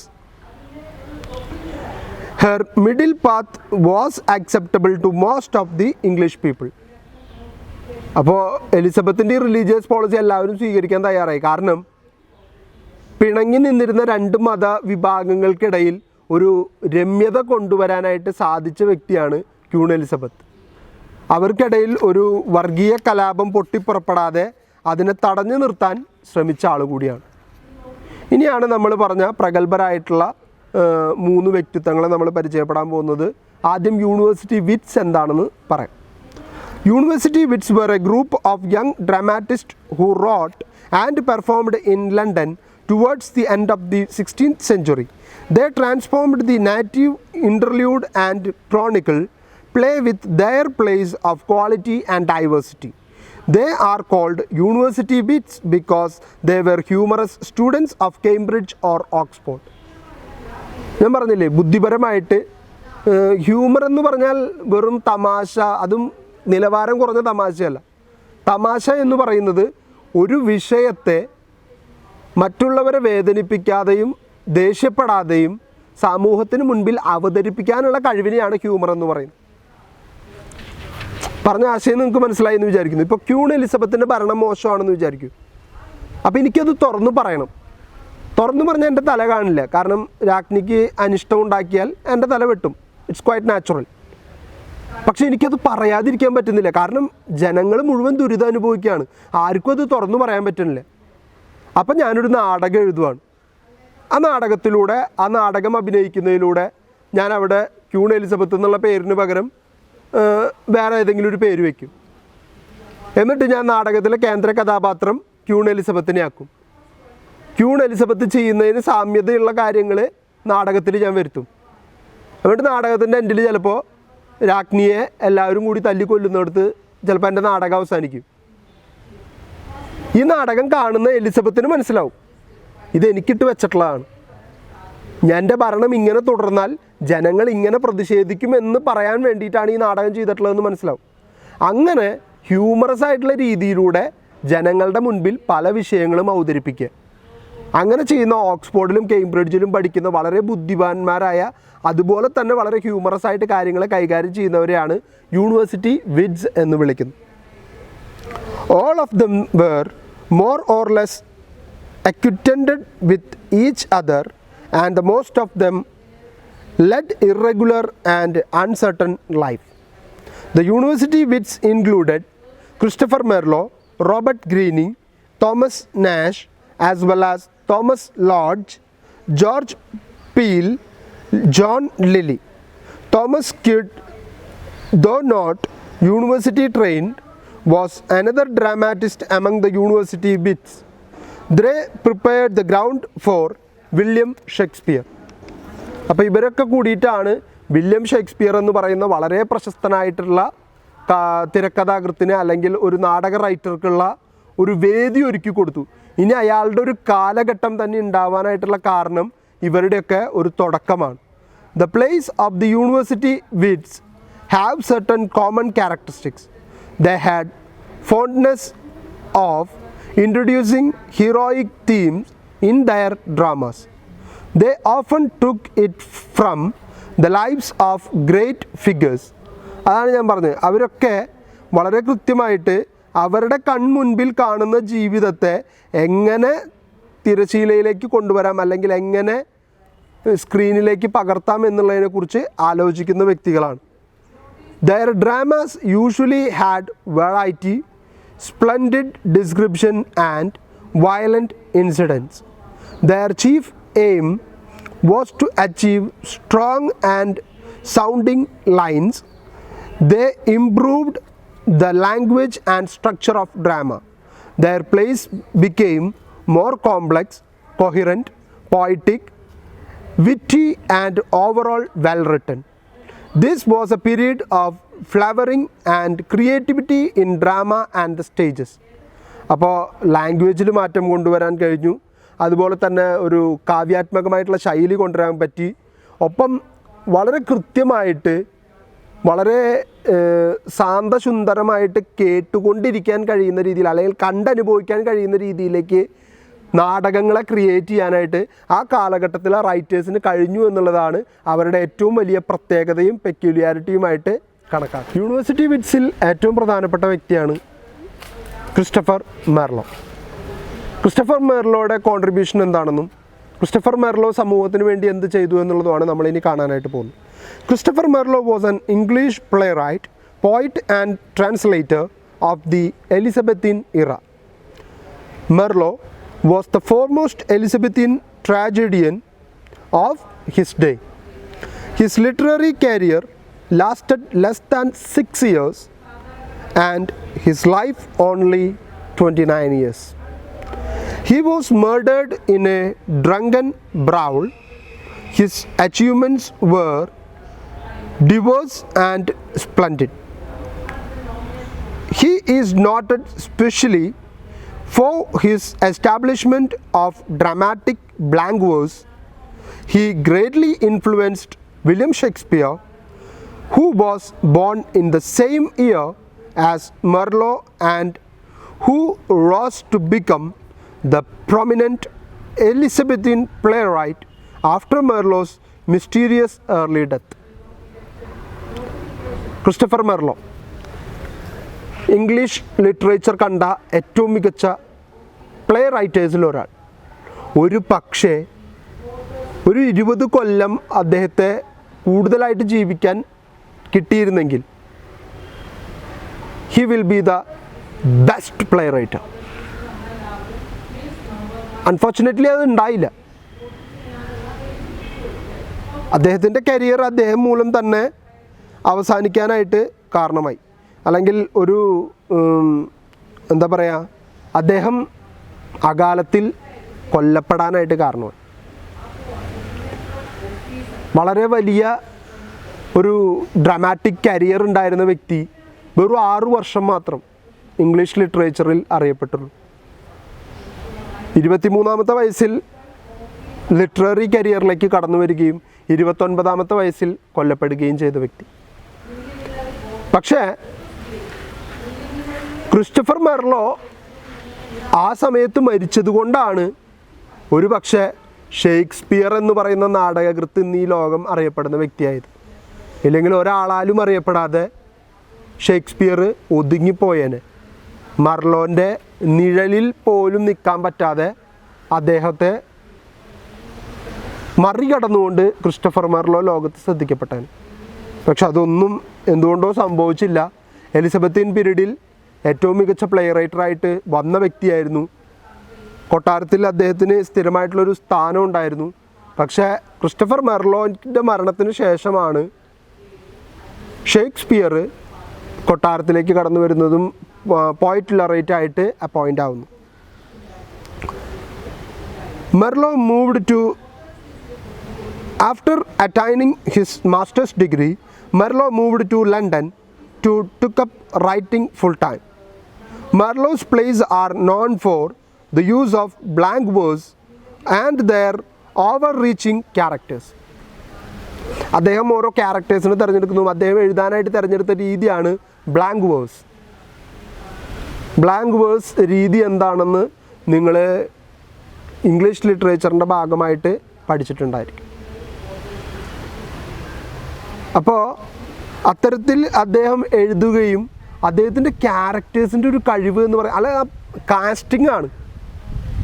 S1: Her middle path was acceptable to most of the English people. അപ്പോൾ എലിസബത്തിൻ്റെ റിലീജിയസ് പോളിസി എല്ലാവരും സ്വീകരിക്കാൻ തയ്യാറായി. കാരണം പിണങ്ങി നിന്നിരുന്ന 2 മത വിഭാഗങ്ങൾക്കിടയിൽ ഒരു രമ്യത കൊണ്ടുവരാനായിട്ട് സാധിച്ച വ്യക്തിയാണ് ക്യൂൺ എലിസബത്ത്. അവർക്കിടയിൽ ഒരു വർഗീയ കലാപം പൊട്ടിപ്പുറപ്പെടാതെ അതിനെ തടഞ്ഞു നിർത്താൻ ശ്രമിച്ച ആൾ കൂടിയാണ്. ഇനിയാണ് നമ്മൾ പറഞ്ഞ പ്രഗത്ഭരായിട്ടുള്ള 3 വ്യക്തിത്വങ്ങളെ നമ്മൾ പരിചയപ്പെടാൻ പോകുന്നത്. ആദ്യം യൂണിവേഴ്സിറ്റി വിറ്റ്സ് എന്താണെന്ന് പറയാം. University wits were a group of young dramatists who wrote and performed in London towards the end of the 16th century. They transformed the native interlude and chronicle play with their plays of quality and diversity. They are called university wits because they were humorous students of Cambridge or Oxford. ഞാൻ പറഞ്ഞില്ലേ, ബുദ്ധിപരമായിട്ട് humour എന്ന് പറഞ്ഞാൽ വെറും തമാശ, അതും നിലവാരം കുറഞ്ഞ തമാശയല്ല. തമാശ എന്ന് പറയുന്നത് ഒരു വിഷയത്തെ മറ്റുള്ളവരെ വേദനിപ്പിക്കാതെയും ദേഷ്യപ്പെടാതെയും സമൂഹത്തിന് മുൻപിൽ അവതരിപ്പിക്കാനുള്ള കഴിവിനെയാണ് ഹ്യൂമർ എന്ന് പറയുന്നത്. പറഞ്ഞ ആശയം നിങ്ങൾക്ക് മനസ്സിലായി എന്ന് വിചാരിക്കുന്നു. ഇപ്പോൾ ക്യൂൺ എലിസബത്തിൻ്റെ ഭരണം മോശമാണെന്ന് വിചാരിക്കും. അപ്പോൾ എനിക്കത് തുറന്നു പറയണം. തുറന്നു പറഞ്ഞാൽ എൻ്റെ തല കാണില്ല. കാരണം രാജ്ഞിക്ക് അനിഷ്ടം ഉണ്ടാക്കിയാൽ എൻ്റെ തല വെട്ടും. It's quite natural. പക്ഷേ എനിക്കത് പറയാതിരിക്കാൻ പറ്റുന്നില്ല. കാരണം ജനങ്ങൾ മുഴുവൻ ദുരിതം അനുഭവിക്കുകയാണ്. ആർക്കും അത് തുറന്നു പറയാൻ പറ്റുന്നില്ല. അപ്പം ഞാനൊരു നാടകം എഴുതുവാണ്. ആ നാടകത്തിലൂടെ, ആ നാടകം അഭിനയിക്കുന്നതിലൂടെ ഞാൻ അവിടെ ക്യൂൺ എലിസബത്ത് എന്നുള്ള പേരിന് പകരം വേറെ ഏതെങ്കിലും ഒരു പേര് വയ്ക്കും. എന്നിട്ട് ഞാൻ നാടകത്തിലെ കേന്ദ്ര കഥാപാത്രം ക്യൂൺ എലിസബത്തിനെ ആക്കും. ക്യൂൺ എലിസബത്ത് ചെയ്യുന്നതിന് സാമ്യതയുള്ള കാര്യങ്ങൾ നാടകത്തിൽ ഞാൻ വരുത്തും. എന്നിട്ട് നാടകത്തിൻ്റെ എൻഡിൽ ചിലപ്പോൾ രാജ്ഞിയെ എല്ലാവരും കൂടി തല്ലിക്കൊല്ലുന്നിടത്ത് ചിലപ്പോൾ എൻ്റെ നാടകം അവസാനിക്കും. ഈ നാടകം കാണുന്ന എലിസബത്തിന് മനസ്സിലാവും ഇതെനിക്കിട്ട് വെച്ചിട്ടുള്ളതാണ്. എൻ്റെ ഭരണം ഇങ്ങനെ തുടർന്നാൽ ജനങ്ങൾ ഇങ്ങനെ പ്രതിഷേധിക്കുമെന്ന് പറയാൻ വേണ്ടിയിട്ടാണ് ഈ നാടകം ചെയ്തിട്ടുള്ളതെന്ന് മനസ്സിലാവും. അങ്ങനെ ഹ്യൂമറസ് ആയിട്ടുള്ള രീതിയിലൂടെ ജനങ്ങളുടെ മുൻപിൽ പല വിഷയങ്ങളും അവതരിപ്പിക്കുക. അങ്ങനെ ചെയ്യുന്ന ഓക്സ്ഫോർഡിലും കേംബ്രിഡ്ജിലും പഠിക്കുന്ന വളരെ ബുദ്ധിമാന്മാരായ, അതുപോലെ തന്നെ വളരെ ഹ്യൂമറസ് ആയിട്ട് കാര്യങ്ങളെ കൈകാര്യം ചെയ്യുന്നവരെയാണ് യൂണിവേഴ്സിറ്റി വിറ്റ്സ് എന്ന് വിളിക്കുന്നത്. All of them were more or less acquainted with each other and the most of them led irregular and uncertain life. The university wits included Christopher Marlowe, Robert Greene, Thomas Nash, as well as Thomas Lodge, George Peele, John Lilly. Thomas Kidd, though not university trained, was another dramatist among the university wits. They prepared the ground for William Shakespeare. അപ്പോൾ ഇവരൊക്കെ കൂടിയിട്ടാണ് William Shakespeare എന്ന് പറയുന്ന വളരെ പ്രശസ്തനായിട്ടുള്ള തിരക്കഥാകൃത്തിന് അല്ലെങ്കിൽ ഒരു നാടക റൈറ്റർക്കുള്ള ഒരു വേദി ഒരുക്കി കൊടുത്തു. ഇനി അയാളുടെ ഒരു കാലഘട്ടം തന്നെ ഉണ്ടാവാനായിട്ടുള്ള കാരണം ഇവരുടെയൊക്കെ ഒരു തുടക്കമാണ്. The plays of the university wits have certain common characteristics. They had fondness of introducing heroic themes in their dramas. They often took it from the lives of great figures. അതാണ് ഞാൻ പറഞ്ഞത്. അവരൊക്കെ വളരെ കൃത്യമായിട്ട് അവരുടെ കൺമുൻപിൽ കാണുന്ന ജീവിതത്തെ എങ്ങനെ തിരശീലയിലേക്ക് കൊണ്ടുവരാം അല്ലെങ്കിൽ എങ്ങനെ സ്ക്രീനിലേക്ക് പകർത്താം എന്നുള്ളതിനെക്കുറിച്ച് ആലോചിക്കുന്ന വ്യക്തികളാണ്. Their dramas usually had variety, splendid description and violent incidents. Their chief aim was to achieve strong and sounding lines. They improved the language and structure of drama. Their plays became more complex, coherent, poetic, witty and overall well written. This was a period of flowering and creativity in drama and the stages. അപ്പോൾ ലാംഗ്വേജിൽ മാറ്റം കൊണ്ടുവരാൻ കഴിഞ്ഞു, അതുപോലെ തന്നെ ഒരു കാവ്യാത്മകമായിട്ടുള്ള ശൈലി കൊണ്ടുവരാൻ പറ്റി. ഒപ്പം വളരെ കൃത്യമായിട്ട് വളരെ ശാന്തസുന്ദരമായിട്ട് കേട്ടുകൊണ്ടിരിക്കാൻ കഴിയുന്ന രീതിയിൽ അല്ലെങ്കിൽ കണ്ടനുഭവിക്കാൻ കഴിയുന്ന രീതിയിലേക്ക് നാടകങ്ങളെ ക്രിയേറ്റ് ചെയ്യാനായിട്ട് ആ കാലഘട്ടത്തിലെ റൈറ്റേഴ്സിന് കഴിഞ്ഞു എന്നുള്ളതാണ് അവരുടെ ഏറ്റവും വലിയ പ്രത്യേകതയും പെക്യുലിയാരിറ്റിയുമായിട്ട് കണക്കാക്കുക. യൂണിവേഴ്സിറ്റി വിറ്റ്സിൽ ഏറ്റവും പ്രധാനപ്പെട്ട വ്യക്തിയാണ് ക്രിസ്റ്റഫർ മെർലോ. ക്രിസ്റ്റഫർ മെർലോയുടെ കോൺട്രിബ്യൂഷൻ എന്താണെന്നും ക്രിസ്റ്റഫർ മെർലോ സമൂഹത്തിന് വേണ്ടി എന്ത് ചെയ്തു എന്നുള്ളതുമാണ് നമ്മളിനി കാണാനായിട്ട് പോകുന്നത്. Christopher Marlowe was an English playwright, poet and translator of the Elizabethan era. Marlowe was the foremost Elizabethan tragedian of his day. His literary career lasted less than 6 years and his life only 29 years. He was murdered in a drunken brawl. His achievements were diverse and splendid. He is noted especially for his establishment of dramatic blank verse. He greatly influenced William Shakespeare, who was born in the same year as Marlowe and who rose to become the prominent Elizabethan playwright after Marlowe's mysterious early death. Christopher Merlo English literature കണ്ട ഏറ്റവും മികച്ച play റൈറ്റേഴ്സിലൊരാൾ. ഒരു പക്ഷേ ഒരു 20 കൊല്ലം അദ്ദേഹത്തെ കൂടുതലായിട്ട് ജീവിക്കാൻ കിട്ടിയിരുന്നെങ്കിൽ he will be the best play writer. Unfortunately അത് ഉണ്ടായില്ല. അദ്ദേഹത്തിൻ്റെ കരിയർ അദ്ദേഹം മൂലം തന്നെ അവസാനിക്കാനായിട്ട് കാരണമായി, അല്ലെങ്കിൽ ഒരു എന്താ പറയുക, അദ്ദേഹം അകാലത്തിൽ കൊല്ലപ്പെടാനായിട്ട് കാരണമായി. വളരെ വലിയ ഒരു ഡ്രാമാറ്റിക് കരിയർ ഉണ്ടായിരുന്ന വ്യക്തി വെറും 6 വർഷം മാത്രം ഇംഗ്ലീഷ് ലിറ്ററേച്ചറിൽ അറിയപ്പെട്ടുള്ളൂ. 23-ാമത്തെ വയസ്സിൽ ലിറ്റററി കരിയറിലേക്ക് കടന്നു വരികയും 29-ാമത്തെ വയസ്സിൽ കൊല്ലപ്പെടുകയും ചെയ്ത വ്യക്തി. പക്ഷേ ക്രിസ്റ്റഫർ മെർലോ ആ സമയത്ത് മരിച്ചതുകൊണ്ടാണ് ഒരു പക്ഷേ ഷേക്സ്പിയർ എന്ന് പറയുന്ന നാടകകൃത്ത് ഇന്ന് ഈ ലോകം അറിയപ്പെടുന്ന വ്യക്തിയായത്. ഇല്ലെങ്കിൽ ഒരാളാലും അറിയപ്പെടാതെ ഷേക്സ്പിയർ ഒതുങ്ങിപ്പോയേനെ. മർലോൻ്റെ നിഴലിൽ പോലും നിൽക്കാൻ പറ്റാതെ അദ്ദേഹത്തെ മറികടന്നുകൊണ്ട് ക്രിസ്റ്റഫർ മെർലോ ലോകത്ത് ശ്രദ്ധിക്കപ്പെട്ടത്. പക്ഷെ അതൊന്നും എന്തുകൊണ്ടോ സംഭവിച്ചില്ല. എലിസബത്തിൻ പീരീഡിൽ ഏറ്റവും മികച്ച പ്ലേ റൈറ്ററായിട്ട് വന്ന വ്യക്തിയായിരുന്നു. കൊട്ടാരത്തിൽ അദ്ദേഹത്തിന് സ്ഥിരമായിട്ടുള്ളൊരു സ്ഥാനം ഉണ്ടായിരുന്നു. പക്ഷേ ക്രിസ്റ്റഫർ മെർലോൻ്റെ മരണത്തിന് ശേഷമാണ് ഷേക്സ്പിയർ കൊട്ടാരത്തിലേക്ക് കടന്നു വരുന്നതും പോയിറ്റ് ലറേറ്റ് ആയിട്ട് അപ്പോയിൻ്റ് ആവുന്നു. Marlowe moved to After attaining his master's degree, Merlo moved to London to took up writing full time. Merlo's plays are known for the use of blank verse and their overreaching characters. അദ്ദേഹം ഓരോ ക്യാരക്ടേഴ്സിനെ തിരഞ്ഞെടുക്കുന്നു. അദ്ദേഹം എഴുതാനായിട്ട് തിരഞ്ഞെടുത്ത രീതിയാണ് blank verse. Blank verse രീതി എന്താണെന്ന് നിങ്ങൾ ഇംഗ്ലീഷ് ലിറ്ററേച്ചറിൻ്റെ ഭാഗമായിട്ട് പഠിച്ചിട്ടുണ്ടായിരിക്കും. അപ്പോൾ അത്തരത്തിൽ അദ്ദേഹം എഴുതുകയും അദ്ദേഹത്തിൻ്റെ ക്യാരക്ടേഴ്സിൻ്റെ ഒരു കഴിവ് എന്ന് പറയുന്നത്, അല്ല കാസ്റ്റിംഗ് ആണ്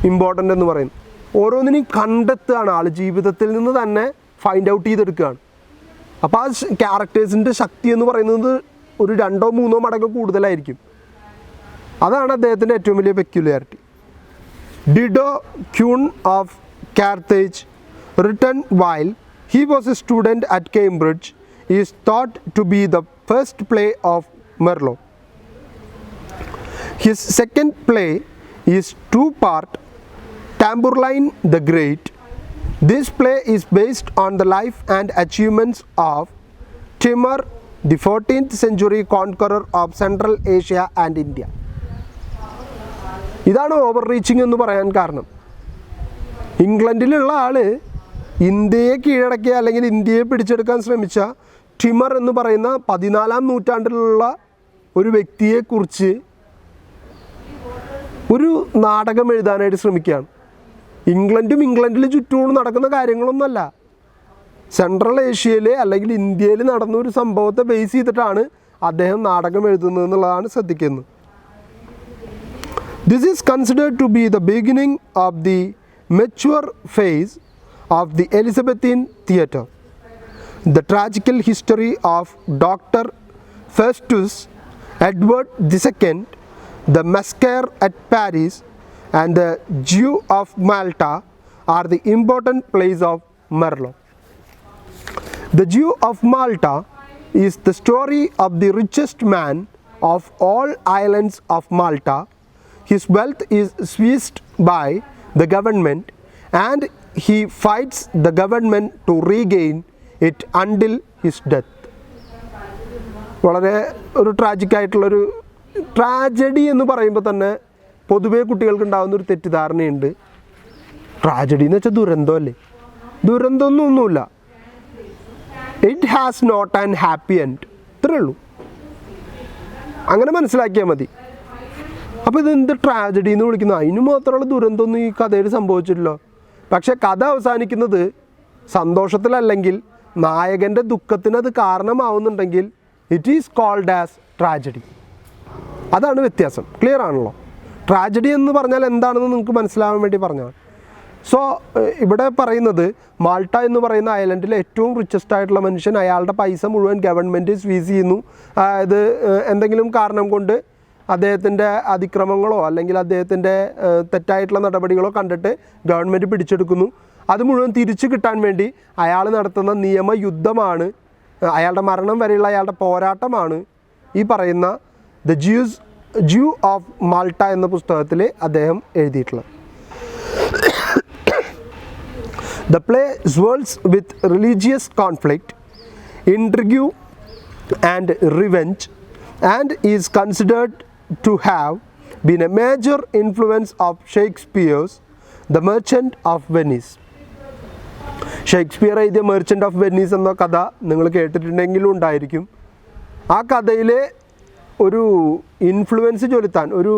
S1: ഇമ്പോർട്ടൻ്റ് എന്ന് പറയുന്നത്. ഓരോന്നിനെയും കണ്ടെത്തുകയാണ് ആൾ, ജീവിതത്തിൽ നിന്ന് തന്നെ ഫൈൻഡ് ഔട്ട് ചെയ്തെടുക്കുകയാണ്. അപ്പോൾ ആ ക്യാരക്ടേഴ്സിൻ്റെ ശക്തി എന്ന് പറയുന്നത് ഒരു 2-3 മടങ്ങ് കൂടുതലായിരിക്കും. അതാണ് അദ്ദേഹത്തിൻ്റെ ഏറ്റവും വലിയ peculiarity. Dido queen of Carthage written while he was a student at Cambridge is thought to be the first play of Merlo. His second play is two-part Tamburlaine the Great. This play is based on the life and achievements of Timur, the 14th century conqueror of Central Asia and India. ഇതാണ് over reaching എന്ന് പറയാൻ കാരണം. ഇംഗ്ലണ്ടിലുള്ള ആൾ ഇന്ത്യയെ കീഴടക്കിയ അല്ലെങ്കിൽ ഇന്ത്യയെ പിടിച്ചെടുക്കാൻ ശ്രമിച്ച ടിമർ എന്ന് പറയുന്ന 14-ാം നൂറ്റാണ്ടിലുള്ള ഒരു വ്യക്തിയെക്കുറിച്ച് ഒരു നാടകം എഴുതാനായിട്ട് ശ്രമിക്കുകയാണ്. ഇംഗ്ലണ്ടിൽ ചുറ്റും നടക്കുന്ന കാര്യങ്ങളൊന്നുമല്ല, സെൻട്രൽ ഏഷ്യയിൽ അല്ലെങ്കിൽ ഇന്ത്യയിൽ നടന്ന ഒരു സംഭവത്തെ ബേസ് ചെയ്തിട്ടാണ് അദ്ദേഹം നാടകം എഴുതുന്നത് എന്നുള്ളതാണ് ശ്രദ്ധിക്കുന്നത്. This is considered to be the beginning of the mature phase of the Elizabethan theatre. The tragical history of Dr. Festus, Edward II, the Massacre at Paris, and the Jew of Malta are the important plays of Merlo. The Jew of Malta is the story of the richest man of all islands of Malta. His wealth is seized by the government and he fights the government to regain it until his death. വളരെ ഒരു ട്രാജിക്കായിട്ടുള്ളൊരു tragedy എന്ന് പറയുമ്പോൾ തന്നെ പൊതുവേ കുട്ടികൾക്ക് ഉണ്ടാകുന്ന ഒരു തെറ്റിദ്ധാരണയുണ്ട്. Tragedy എന്ന് വെച്ചാൽ ദുരന്തമല്ലേ? ദുരന്തമൊന്നുമില്ല. It has not an happy end, ഇത്രേ ഉള്ളൂ. അങ്ങനെ മനസ്സിലാക്കിയാൽ മതി. അപ്പോൾ ഇതെന്ത് ട്രാജഡി എന്ന് വിളിക്കുന്നു? അതിന് മാത്രമുള്ള ദുരന്തമൊന്നും ഈ കഥയിൽ സംഭവിച്ചിട്ടില്ല. പക്ഷേ കഥ അവസാനിക്കുന്നത് സന്തോഷത്തിലല്ലെങ്കിൽ നായകൻ്റെ ദുഃഖത്തിന് അത് കാരണമാവുന്നുണ്ടെങ്കിൽ it is called as tragedy. അതാണ് വ്യത്യാസം. ക്ലിയർ ആണല്ലോ? ട്രാജഡി എന്ന് പറഞ്ഞാൽ എന്താണെന്ന് നിങ്ങൾക്ക് മനസ്സിലാവാൻ വേണ്ടി പറഞ്ഞാൽ. സോ ഇവിടെ പറയുന്നത് മാൾട്ട എന്ന് പറയുന്ന ഐലൻഡിലെ ഏറ്റവും റിച്ചസ്റ്റ് ആയിട്ടുള്ള മനുഷ്യൻ, അയാളുടെ പൈസ മുഴുവൻ ഗവൺമെൻറ് സ്വീസ് ചെയ്യുന്നു. അതായത് എന്തെങ്കിലും കാരണം കൊണ്ട് അദ്ദേഹത്തിൻ്റെ അതിക്രമങ്ങളോ അല്ലെങ്കിൽ അദ്ദേഹത്തിൻ്റെ തെറ്റായിട്ടുള്ള നടപടികളോ കണ്ടിട്ട് ഗവൺമെൻറ് പിടിച്ചെടുക്കുന്നു. അത് മുഴുവൻ തിരിച്ചു കിട്ടാൻ വേണ്ടി അയാൾ നടത്തുന്ന നിയമയുദ്ധമാണ്, അയാളുടെ മരണം വരെയുള്ള അയാളുടെ പോരാട്ടമാണ് ഈ പറയുന്ന ദ ജ്യൂ ഓഫ് മാൾട്ട എന്ന പുസ്തകത്തിൽ അദ്ദേഹം എഴുതിയിട്ടുള്ളത്. The play swirls with religious conflict, intrigue and revenge and is considered to have been a major influence of Shakespeare's The Merchant of Venice. Shakespeare എഴുതിയ മെർച്ചൻ്റ് ഓഫ് വെനീസ് എന്ന കഥ നിങ്ങൾ കേട്ടിട്ടുണ്ടെങ്കിലും ഉണ്ടായിരിക്കും. ആ കഥയിലെ ഒരു ഇൻഫ്ലുവൻസ് ചെലുത്താൻ, ഒരു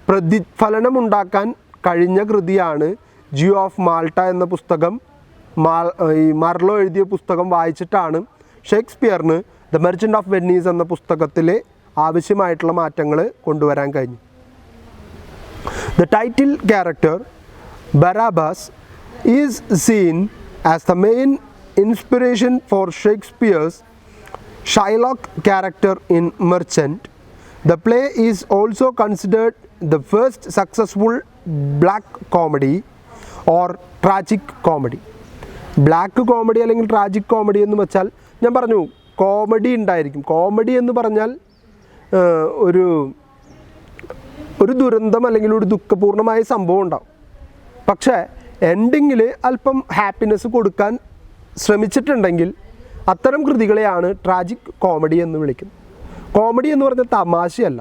S1: പ്രതിഫലനമുണ്ടാക്കാൻ കഴിഞ്ഞ കൃതിയാണ് ജ്യൂ ഓഫ് മാൾട്ട എന്ന പുസ്തകം. മർലോ എഴുതിയ പുസ്തകം വായിച്ചിട്ടാണ് ഷേക്സ്പിയറിന് ദ മെർച്ചൻ്റ് ഓഫ് വെനീസ് എന്ന പുസ്തകത്തിൽ ആവശ്യമായിട്ടുള്ള മാറ്റങ്ങൾ കൊണ്ടുവരാൻ കഴിഞ്ഞു. The title character Barabbas is seen As the main inspiration for Shakespeare's Shylock character in Merchant, the play is also considered the first successful black comedy or tragic comedy. Black comedy അല്ലെങ്കിൽ tragic comedy എന്ന് വെച്ചാൽ ഞാൻ പറഞ്ഞു comedy ഉണ്ടായിരിക്കും. Comedy എന്ന് പറഞ്ഞാൽ ഒരു ദുരന്തം അല്ലെങ്കിൽ ഒരു ദുഃഖപൂർണമായ സംഭവം ഉണ്ടാവും. പക്ഷേ എൻഡിങ്ങിൽ അല്പം ഹാപ്പിനെസ് കൊടുക്കാൻ ശ്രമിച്ചിട്ടുണ്ടെങ്കിൽ അത്തരം കൃതികളെയാണ് ട്രാജിക് കോമഡി എന്ന് വിളിക്കുന്നത്. കോമഡി എന്ന് പറഞ്ഞാൽ തമാശയല്ല,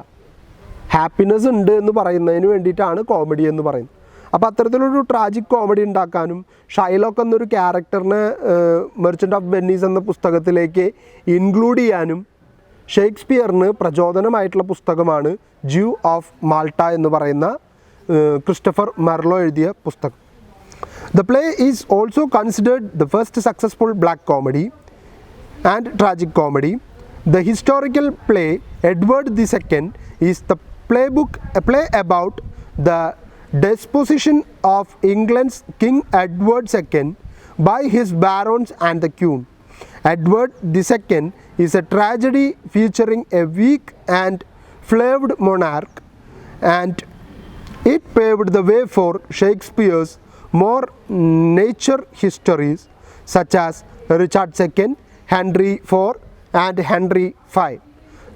S1: ഹാപ്പിനെസ് ഉണ്ട് എന്ന് പറയുന്നതിന് വേണ്ടിയിട്ടാണ് കോമഡി എന്ന് പറയുന്നത്. അപ്പോൾ അത്തരത്തിലൊരു ട്രാജിക് കോമഡി ഉണ്ടാക്കാനും ഷൈലോക്ക് എന്നൊരു ക്യാരക്ടറിനെ മെർച്ചൻ്റ് ഓഫ് വെനീസ് എന്ന പുസ്തകത്തിലേക്ക് ഇൻക്ലൂഡ് ചെയ്യാനും ഷേക്സ്പിയറിന് പ്രചോദനമായിട്ടുള്ള പുസ്തകമാണ് ജ്യൂ ഓഫ് മാൾട്ട എന്ന് പറയുന്ന ക്രിസ്റ്റഫർ മെർലോ എഴുതിയ പുസ്തകം. The play is also considered the first successful black comedy and tragic comedy. The historical play Edward II is the a play about the disposition of England's King Edward II by his barons and the Queen. Edward II is a tragedy featuring a weak and flawed monarch, and it paved the way for Shakespeare's more nature histories such as Richard II, Henry IV and Henry V.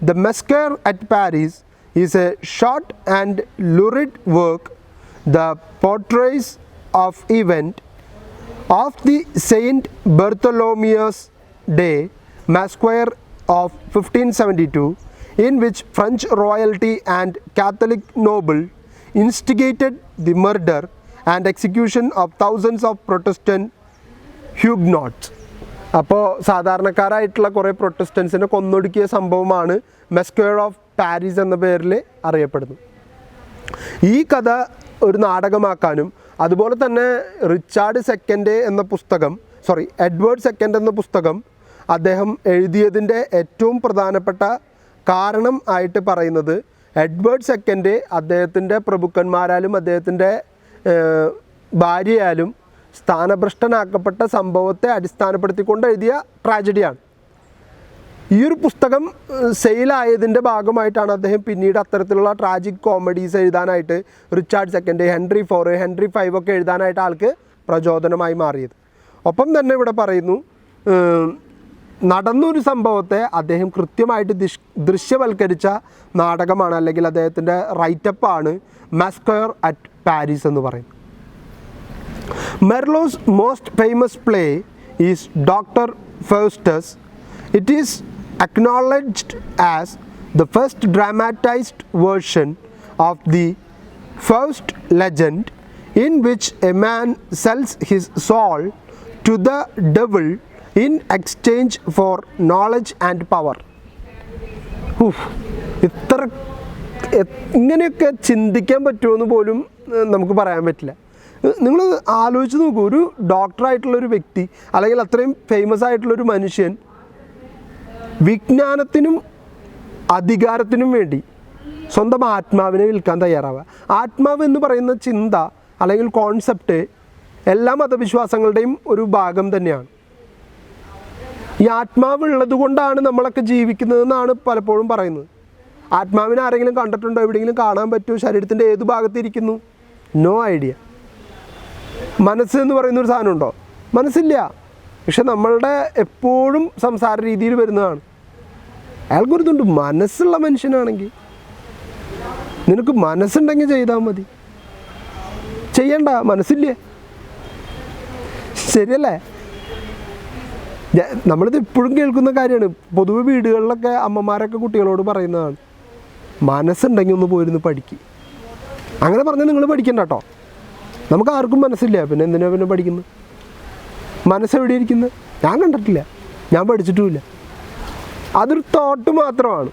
S1: The Masquerade at Paris is a short and lurid work that portrays of event of the Saint Bartholomew's Day Masquerade of 1572, in which French royalty and Catholic noble instigated the murder and execution of thousands of Protestant Huguenots. അപ്പോൾ സാധാരണക്കാരായിട്ടുള്ള കുറേ പ്രൊട്ടസ്റ്റൻസിനെ കൊന്നൊടുക്കിയ സംഭവമാണ് മെസ്ക്വയർ of Paris എന്ന പേരിൽ അറിയപ്പെടുന്നത്. ഈ കഥ ഒരു നാടകമാക്കാനും അതുപോലെ തന്നെ എഡ്വേർഡ് II എന്ന പുസ്തകം അദ്ദേഹം എഴുതിയതിൻ്റെ ഏറ്റവും പ്രധാനപ്പെട്ട കാരണം ആയിട്ട് പറയുന്നത് എഡ്വേർഡ് II അദ്ദേഹത്തിൻ്റെ പ്രഭുക്കന്മാരാലും അദ്ദേഹത്തിൻ്റെ ഭാര്യയാലും സ്ഥാനഭ്രഷ്ടനാക്കപ്പെട്ട സംഭവത്തെ അടിസ്ഥാനപ്പെടുത്തിക്കൊണ്ട് എഴുതിയ ട്രാജഡിയാണ്. ഈ ഒരു പുസ്തകം സെയിലായതിൻ്റെ ഭാഗമായിട്ടാണ് അദ്ദേഹം പിന്നീട് അത്തരത്തിലുള്ള ട്രാജിക് കോമഡീസ് എഴുതാനായിട്ട് Richard II, Henry IV, Henry V ഒക്കെ എഴുതാനായിട്ട് ആൾക്ക് പ്രചോദനമായി മാറിയത്. ഒപ്പം തന്നെ ഇവിടെ പറയുന്നു നടന്നൊരു സംഭവത്തെ അദ്ദേഹം കൃത്യമായിട്ട് ദൃശ്യവൽക്കരിച്ച നാടകമാണ് അല്ലെങ്കിൽ അദ്ദേഹത്തിൻ്റെ റൈറ്റപ്പാണ് മാസ്ക്വയർ അറ്റ് പാരീസ് എന്ന് പറയുന്നത്. Merlot's most famous play is Dr. Faustus. It is acknowledged as the first dramatized version of the Faust legend, in which a man sells his soul to the devil in exchange for knowledge and power. ഇങ്ങനെയൊക്കെ ചിന്തിക്കാൻ പറ്റുമെന്ന് പോലും നമുക്ക് പറയാൻ പറ്റില്ല. നിങ്ങൾ ആലോചിച്ച് നോക്കൂ, ഒരു ഡോക്ടറായിട്ടുള്ളൊരു വ്യക്തി അല്ലെങ്കിൽ അത്രയും ഫേമസ് ആയിട്ടുള്ളൊരു മനുഷ്യൻ വിജ്ഞാനത്തിനും അധികാരത്തിനും വേണ്ടി സ്വന്തം ആത്മാവിനെ വിൽക്കാൻ തയ്യാറാവുക. ആത്മാവ് എന്ന് പറയുന്ന ചിന്ത അല്ലെങ്കിൽ കോൺസെപ്റ്റ് എല്ലാ മതവിശ്വാസങ്ങളുടെയും ഒരു ഭാഗം തന്നെയാണ്. ഈ ആത്മാവ് ഉള്ളത് കൊണ്ടാണ് നമ്മളൊക്കെ ജീവിക്കുന്നതെന്നാണ് പലപ്പോഴും പറയുന്നത്. ആത്മാവിനെ ആരെങ്കിലും കണ്ടിട്ടുണ്ടോ? എവിടെയെങ്കിലും കാണാൻ പറ്റുമോ? ശരീരത്തിൻ്റെ ഏത് ഭാഗത്തിരിക്കുന്നു? No idea. മനസ്സ് എന്ന് പറയുന്നൊരു സാധനമുണ്ടോ? മനസ്സില്ല. പക്ഷെ നമ്മളുടെ എപ്പോഴും സംസാര രീതിയിൽ വരുന്നതാണ്. അയാൾക്കൊരിതുണ്ട്, മനസ്സുള്ള മനുഷ്യനാണെങ്കിൽ നിനക്ക് മനസ്സുണ്ടെങ്കിൽ ചെയ്താൽ മതി, ചെയ്യണ്ട, മനസ്സില്ലേ. ശരിയല്ലേ? നമ്മളിത് ഇപ്പോഴും കേൾക്കുന്ന കാര്യമാണ്. പൊതുവെ വീടുകളിലൊക്കെ അമ്മമാരൊക്കെ കുട്ടികളോട് പറയുന്നതാണ്, മനസ്സുണ്ടെങ്കിൽ ഒന്ന് പോയിരുന്നു പഠിക്കുക. അങ്ങനെ പറഞ്ഞാൽ നിങ്ങൾ പഠിക്കണ്ട കേട്ടോ. നമുക്ക് ആർക്കും മനസ്സില്ല, പിന്നെ എന്തിനാ പിന്നെ പഠിക്കുന്നത്? മനസ്സെവിടെ ഇരിക്കുന്നത്? ഞാൻ കണ്ടിട്ടില്ല, ഞാൻ പഠിച്ചിട്ടുമില്ല. അതൊരു തോട്ട് മാത്രമാണ്.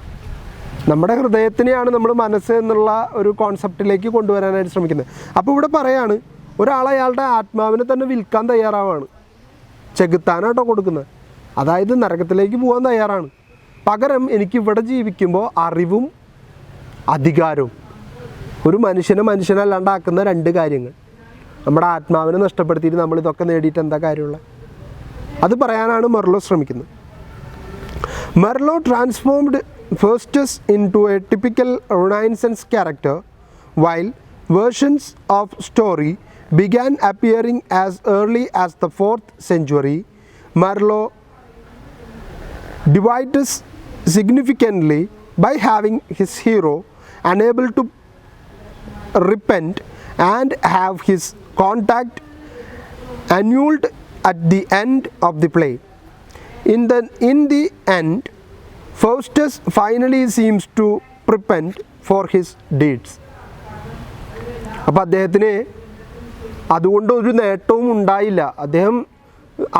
S1: നമ്മുടെ ഹൃദയത്തിനെയാണ് നമ്മൾ മനസ്സ് എന്നുള്ള ഒരു കോൺസെപ്റ്റിലേക്ക് കൊണ്ടുവരാനായിട്ട് ശ്രമിക്കുന്നത്. അപ്പോൾ ഇവിടെ പറയാണ്, ഒരാൾ അയാളുടെ ആത്മാവിനെ തന്നെ വിൽക്കാൻ തയ്യാറാവാണ്. ചെകുത്താനാട്ടോ കൊടുക്കുന്നത്, അതായത് നരകത്തിലേക്ക് പോകാൻ തയ്യാറാണ്. പകരം എനിക്കിവിടെ ജീവിക്കുമ്പോൾ അറിവും അധികാരവും, ഒരു മനുഷ്യനല്ലാണ്ടാക്കുന്ന രണ്ട് കാര്യങ്ങൾ. നമ്മുടെ ആത്മാവിനെ നഷ്ടപ്പെടുത്തിയിട്ട് നമ്മളിതൊക്കെ നേടിയിട്ട് എന്താ കാര്യമുള്ളത്? അത് പറയാനാണ് മെർലോ ശ്രമിക്കുന്നത്. Marlowe transformed Faustus into a typical Renaissance character, while versions of story began appearing as early as the 4th century. Merlo divides significantly by having his hero unable to repent and have his contact annulled at the end of the play. In the end, Faustus finally seems to repent for his deeds. അപ്പോൾ അദ്ദേഹത്തിന് അതുകൊണ്ട് ഒരു നേട്ടവും ഉണ്ടായില്ല. അദ്ദേഹം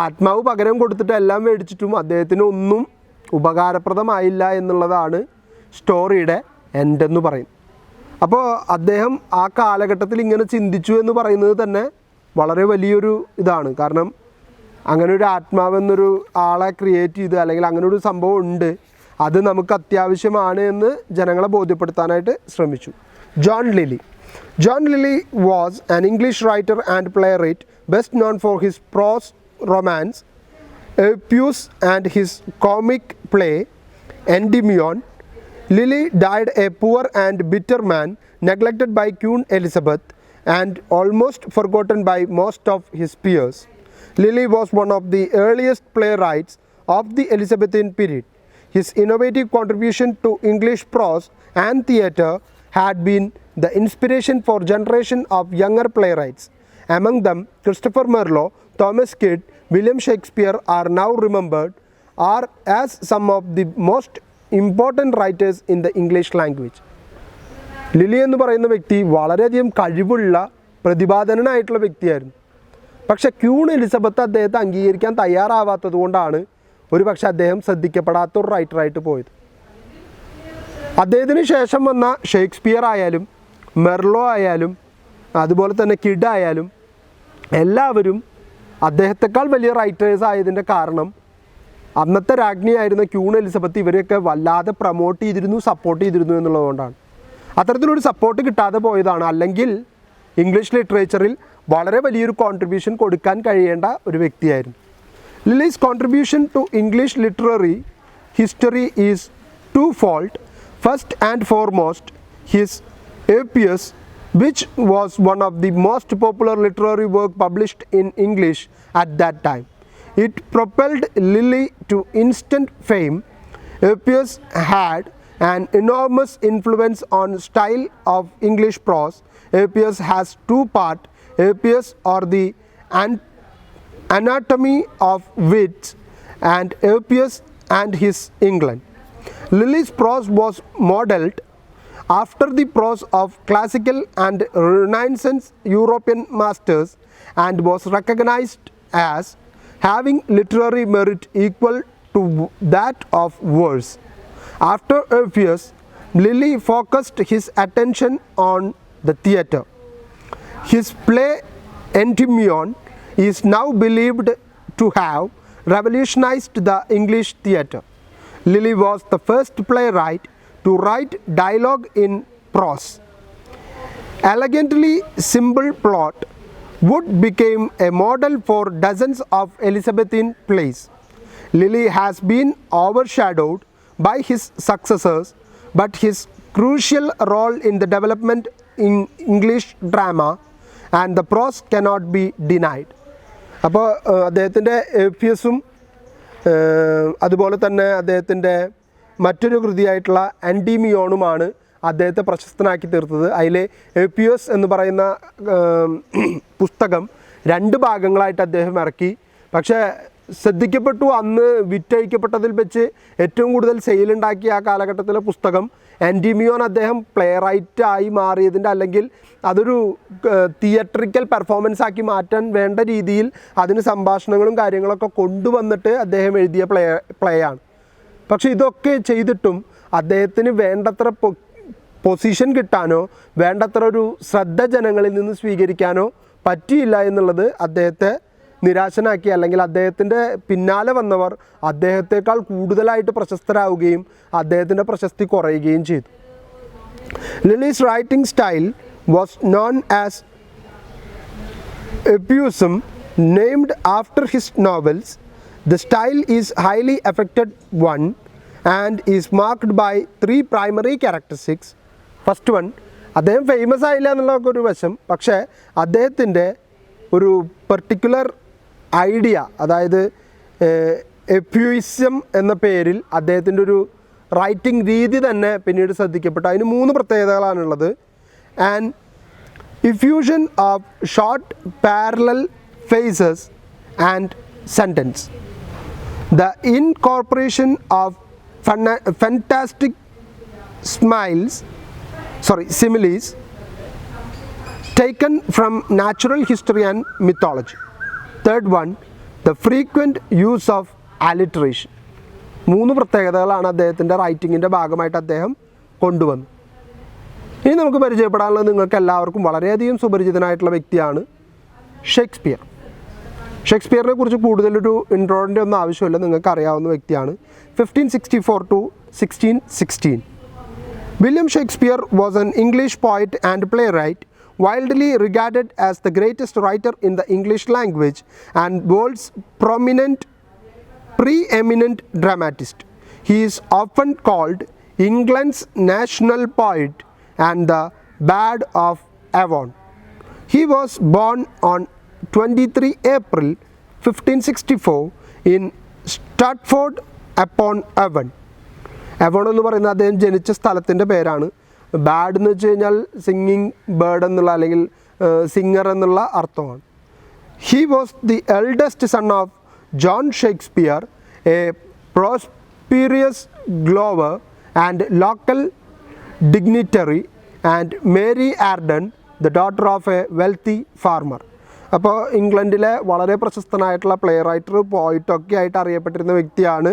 S1: ആത്മാവ് പകരം കൊടുത്തിട്ട് എല്ലാം മേടിച്ചിട്ടും അദ്ദേഹത്തിന് ഒന്നും ഉപകാരപ്രദമായില്ല എന്നുള്ളതാണ് സ്റ്റോറിയുടെ എൻഡ് എന്ന് പറയും. അപ്പോൾ അദ്ദേഹം ആ കാലഘട്ടത്തിൽ ഇങ്ങനെ ചിന്തിച്ചു എന്ന് പറയുന്നത് തന്നെ വളരെ വലിയൊരു ഇതാണ്. കാരണം അങ്ങനെ ഒരു ആത്മാവെന്നൊരു ആളെ ക്രിയേറ്റ് ചെയ്ത് അല്ലെങ്കിൽ അങ്ങനെ ഒരു സംഭവം ഉണ്ട്, അത് നമുക്ക് അത്യാവശ്യമാണ് എന്ന് ജനങ്ങളെ ബോധ്യപ്പെടുത്താനായിട്ട് ശ്രമിച്ചു. John Lilly was an English writer and playwright best known for his prose romance Epius and his comic play Endymion. Lilly died a poor and bitter man, neglected by Queen Elizabeth and almost forgotten by most of his peers. Lilly was one of the earliest playwrights of the Elizabethan period. His innovative contribution to English prose and theatre had been the inspiration for generation of younger playwrights. Among them, Christopher Marlowe, Thomas Kidd, William Shakespeare are now remembered as some of the most important writers in the English language. Lily എന്ന് പറയുന്ന വ്യക്തി വളരെയധികം കഴിവുള്ള പ്രതിഭാധനനായിട്ടുള്ള വ്യക്തിയായിരുന്നു. പക്ഷേ queen Elizabeth അദ്ദേഹത്തെ അംഗീകരിക്കാൻ തയ്യാറാവാത്തത് കൊണ്ടാണ് ഒരു പക്ഷേ അദ്ദേഹം ശ്രദ്ധിക്കപ്പെടാത്തൊരു റൈറ്ററായിട്ട് പോയത്. അദ്ദേഹത്തിന് ശേഷം വന്ന ഷേക്സ്പിയർ ആയാലും മെർലോ ആയാലും അതുപോലെ തന്നെ കിഡ് ആയാലും എല്ലാവരും അദ്ദേഹത്തെക്കാൾ വലിയ റൈറ്റേഴ്സ് ആയതിൻ്റെ കാരണം അന്നത്തെ രാജ്ഞിയായിരുന്ന ക്യൂൺ എലിസബത്ത് ഇവരെയൊക്കെ വല്ലാതെ പ്രൊമോട്ട് ചെയ്തിരുന്നു, സപ്പോർട്ട് ചെയ്തിരുന്നു എന്നുള്ളതുകൊണ്ടാണ്. അത്തരത്തിലൊരു സപ്പോർട്ട് കിട്ടാതെ പോയതാണ്. അല്ലെങ്കിൽ ഇംഗ്ലീഷ് ലിറ്ററേച്ചറിൽ വളരെ വലിയൊരു കോൺട്രിബ്യൂഷൻ കൊടുക്കാൻ കഴിയേണ്ട ഒരു വ്യക്തിയായിരുന്നു. Lyly's contribution to English literary history is twofold. First and foremost, his Epius, which was one of the most popular literary work published in English at that time. It propelled Lilly to instant fame. Epius had an enormous influence on style of English prose. Epius has two parts. Epius or the anatomy of wits and Epius and his England. Lilly's prose was modeled after the prose of classical and Renaissance European masters and was recognized as having literary merit equal to that of verse. After Epius, Lilly focused his attention on the theatre. His play Endymion is now believed to have revolutionized the English theatre. Lilly was the first playwright to write dialogue in prose. Elegantly simple plot would become a model for dozens of Elizabethan plays. Lilly has been overshadowed by his successors, but his crucial role in the development in English drama and the prose cannot be denied. അപ്പോൾ അദ്ദേഹത്തിൻ്റെ എപ്പിയസും അതുപോലെ തന്നെ അദ്ദേഹത്തിൻ്റെ മറ്റൊരു കൃതിയായിട്ടുള്ള എൻഡിമിയോണുമാണ് അദ്ദേഹത്തെ പ്രശസ്തനാക്കി തീർത്തത്. അതിലെ എപ്പിയസ് എന്ന് പറയുന്ന പുസ്തകം 2 ഭാഗങ്ങളായിട്ട് അദ്ദേഹം ഇറക്കി. പക്ഷേ ശ്രദ്ധിക്കപ്പെട്ടു, അന്ന് വിറ്റഴിക്കപ്പെട്ടതിൽ വെച്ച് ഏറ്റവും കൂടുതൽ സെയിലുണ്ടാക്കിയ ആ കാലഘട്ടത്തിലെ പുസ്തകം എൻഡിമിയോൺ അദ്ദേഹം പ്ലേ റൈറ്റായി മാറിയതിൻ്റെ, അല്ലെങ്കിൽ അതൊരു തിയേറ്ററിക്കൽ പെർഫോമൻസ് ആക്കി മാറ്റാൻ വേണ്ട രീതിയിൽ അതിന് സംഭാഷണങ്ങളും കാര്യങ്ങളൊക്കെ കൊണ്ടുവന്നിട്ട് അദ്ദേഹം എഴുതിയ പ്ലേ ആണ്. പക്ഷേ ഇതൊക്കെ ചെയ്തിട്ടും അദ്ദേഹത്തിന് വേണ്ടത്ര പൊസിഷൻ കിട്ടാനോ വേണ്ടത്ര ഒരു ശ്രദ്ധ ജനങ്ങളിൽ നിന്ന് സ്വീകരിക്കാനോ പറ്റിയില്ല എന്നുള്ളത് അദ്ദേഹത്തെ നിരാശനാക്കി. അല്ലെങ്കിൽ അദ്ദേഹത്തിൻ്റെ പിന്നാലെ വന്നവർ അദ്ദേഹത്തെക്കാൾ കൂടുതലായിട്ട് പ്രശസ്തരാവുകയും അദ്ദേഹത്തിൻ്റെ പ്രശസ്തി കുറയുകയും ചെയ്തു. Lyly's writing style was known as Epiusm, named after his novels. The style is highly affected one and is marked by 3 primary characteristics. First one, അദ്ദേഹം ഫേമസ് ആയില്ല എന്നുള്ളതൊക്കെ ഒരു വശം, പക്ഷേ അദ്ദേഹത്തിൻ്റെ ഒരു പെർട്ടിക്കുലർ ഐഡിയ, അതായത് എഫ്യൂയിസം എന്ന പേരിൽ അദ്ദേഹത്തിൻ്റെ ഒരു റൈറ്റിംഗ് രീതി തന്നെ പിന്നീട് ശ്രദ്ധിക്കപ്പെട്ടു. അതിന് 3 പ്രത്യേകതകളാണുള്ളത്. And effusion of short parallel phrases and sentence, the incorporation of fantastic similes taken from natural history and mythology. Third one, the frequent use of alliteration. 3 പ്രത്യേകതകളാണ് അദ്ദേഹത്തിൻ്റെ റൈറ്റിങ്ങിൻ്റെ ഭാഗമായിട്ട് അദ്ദേഹം കൊണ്ടുവന്നത്. ഇനി നമുക്ക് പരിചയപ്പെടാനുള്ളത് നിങ്ങൾക്ക് എല്ലാവർക്കും വളരെയധികം സുപരിചിതനായിട്ടുള്ള വ്യക്തിയാണ് ഷേക്സ്പിയർ. ഷേക്സ്പിയറിനെ കുറിച്ച് കൂടുതലൊരു ഇൻട്രോഡിൻ്റെ ഒന്നും ആവശ്യമില്ല, നിങ്ങൾക്ക് അറിയാവുന്ന വ്യക്തിയാണ്. 1564 to 1616. William Shakespeare was an English poet and playwright, widely regarded as the greatest writer in the English language and world's preeminent dramatist. He is often called England's national poet and the Bard of Avon. He was born on 23 April 1564 in Stratford upon Avon. അവൺ എന്ന് പറയുന്നത് അദ്ദേഹം ജനിച്ച സ്ഥലത്തിൻ്റെ പേരാണ്. Bad എന്ന് വെച്ച് കഴിഞ്ഞാൽ singing bird എന്നുള്ള അല്ലെങ്കിൽ സിംഗർ എന്നുള്ള അർത്ഥമാണ്. He was the eldest son of John Shakespeare, a prosperous glover and local dignitary, and Mary Arden, the daughter of a wealthy farmer. അപ്പോൾ ഇംഗ്ലണ്ടിലെ വളരെ പ്രശസ്തനായിട്ടുള്ള പ്ലേ റൈറ്റർ, പോയിറ്റൊക്കെ ആയിട്ട് അറിയപ്പെട്ടിരുന്ന വ്യക്തിയാണ്.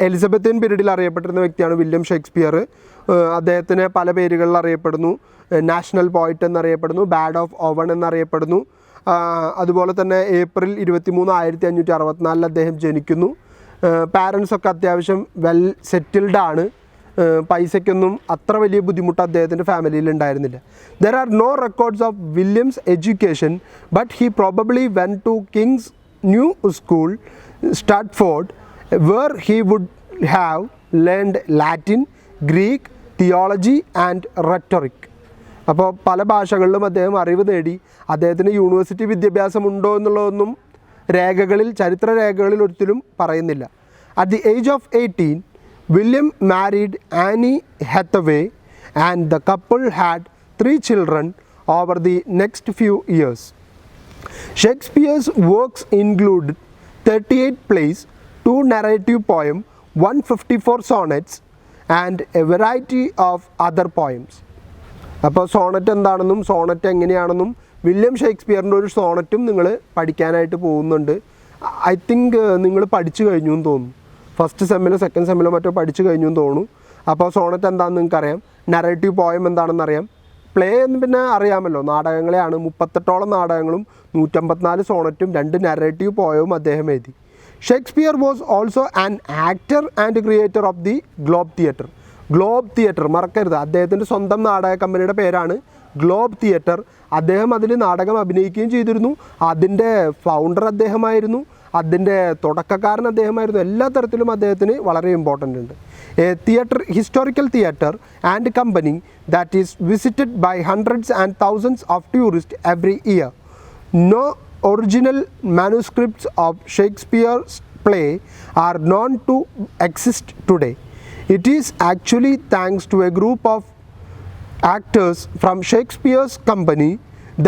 S1: എലിസബത്തിൻ പീരീഡിൽ അറിയപ്പെട്ടിരുന്ന വ്യക്തിയാണ് വില്യം ഷേക്സ്പിയർ. അദ്ദേഹത്തിന് പല പേരുകളിൽ അറിയപ്പെടുന്നു. നാഷണൽ പോയിറ്റ് എന്നറിയപ്പെടുന്നു, ബാഡ് ഓഫ് ഓവൺ എന്നറിയപ്പെടുന്നു. അതുപോലെ തന്നെ ഏപ്രിൽ 23, 1564 അദ്ദേഹം ജനിക്കുന്നു. പാരൻസൊക്കെ അത്യാവശ്യം വെൽ സെറ്റിൽഡ് ആണ്. പൈസയ്ക്കൊന്നും അത്ര വലിയ ബുദ്ധിമുട്ട് അദ്ദേഹത്തിൻ്റെ ഫാമിലിയിൽ ഉണ്ടായിരുന്നില്ല. There are no records of William's education, but he probably went to King's New School, Stratford, where he would have learned Latin, Greek, theology and rhetoric. അപ്പോൾ പല ഭാഷകളിലും അദ്ദേഹം അറിവ് നേടി. അദ്ദേഹത്തിന് യൂണിവേഴ്സിറ്റി വിദ്യാഭ്യാസം ഉണ്ടോ എന്നുള്ളതൊന്നും രേഖകളിൽ, ചരിത്ര രേഖകളിൽ ഒരിക്കലും പറയുന്നില്ല. At the age of 18, William married Annie Hathaway and the couple had 3 children over the next few years. Shakespeare's works include 38 plays, 2 narrative poems, 154 sonnets and a variety of other poems. അപ്പോൾ Sonet എന്താണെന്നും Sonet എങ്ങനെയാണെന്നും William ഷേക്സ്പിയറിൻ്റെ ഒരു സോണറ്റും നിങ്ങൾ പഠിക്കാനായിട്ട് പോകുന്നുണ്ട്. I think നിങ്ങൾ പഠിച്ചു കഴിഞ്ഞു എന്ന് തോന്നുന്നു. ഫസ്റ്റ് സെമ്മിലോ സെക്കൻഡ് സെമ്മിലോ മറ്റോ പഠിച്ചു കഴിഞ്ഞു എന്ന് തോന്നുന്നു. അപ്പോൾ സോണറ്റ് എന്താണെന്ന് നിങ്ങൾക്കറിയാം, നറേറ്റീവ് പോയം എന്താണെന്നറിയാം, പ്ലേ എന്ന് പിന്നെ അറിയാമല്ലോ, നാടകങ്ങളെയാണ്. 38ഓളം നാടകങ്ങളും 154 സോണറ്റും 2 നറേറ്റീവ് പോയവും അദ്ദേഹം എഴുതി. Shakespeare was also an actor and creator of the Globe Theatre. Globe theatre മറക്കരുത്, അദ്ദേഹത്തിൻ്റെ സ്വന്തം നാടക കമ്പനിയുടെ പേരാണ് ഗ്ലോബ് തിയേറ്റർ. അദ്ദേഹം അതിൽ നാടകം അഭിനയിക്കുകയും ചെയ്തിരുന്നു. അതിൻ്റെ ഫൗണ്ടർ അദ്ദേഹമായിരുന്നു, അതിൻ്റെ തുടക്കക്കാരൻ അദ്ദേഹമായിരുന്നു. എല്ലാ തരത്തിലും അദ്ദേഹത്തിന് വളരെ ഇമ്പോർട്ടൻ്റ് ഉണ്ട്. A theatre, historical theatre and company that is visited by hundreds and thousands of tourist every year. No original manuscripts of Shakespeare's play are known to exist today. It is actually thanks to a group of actors from Shakespeare's company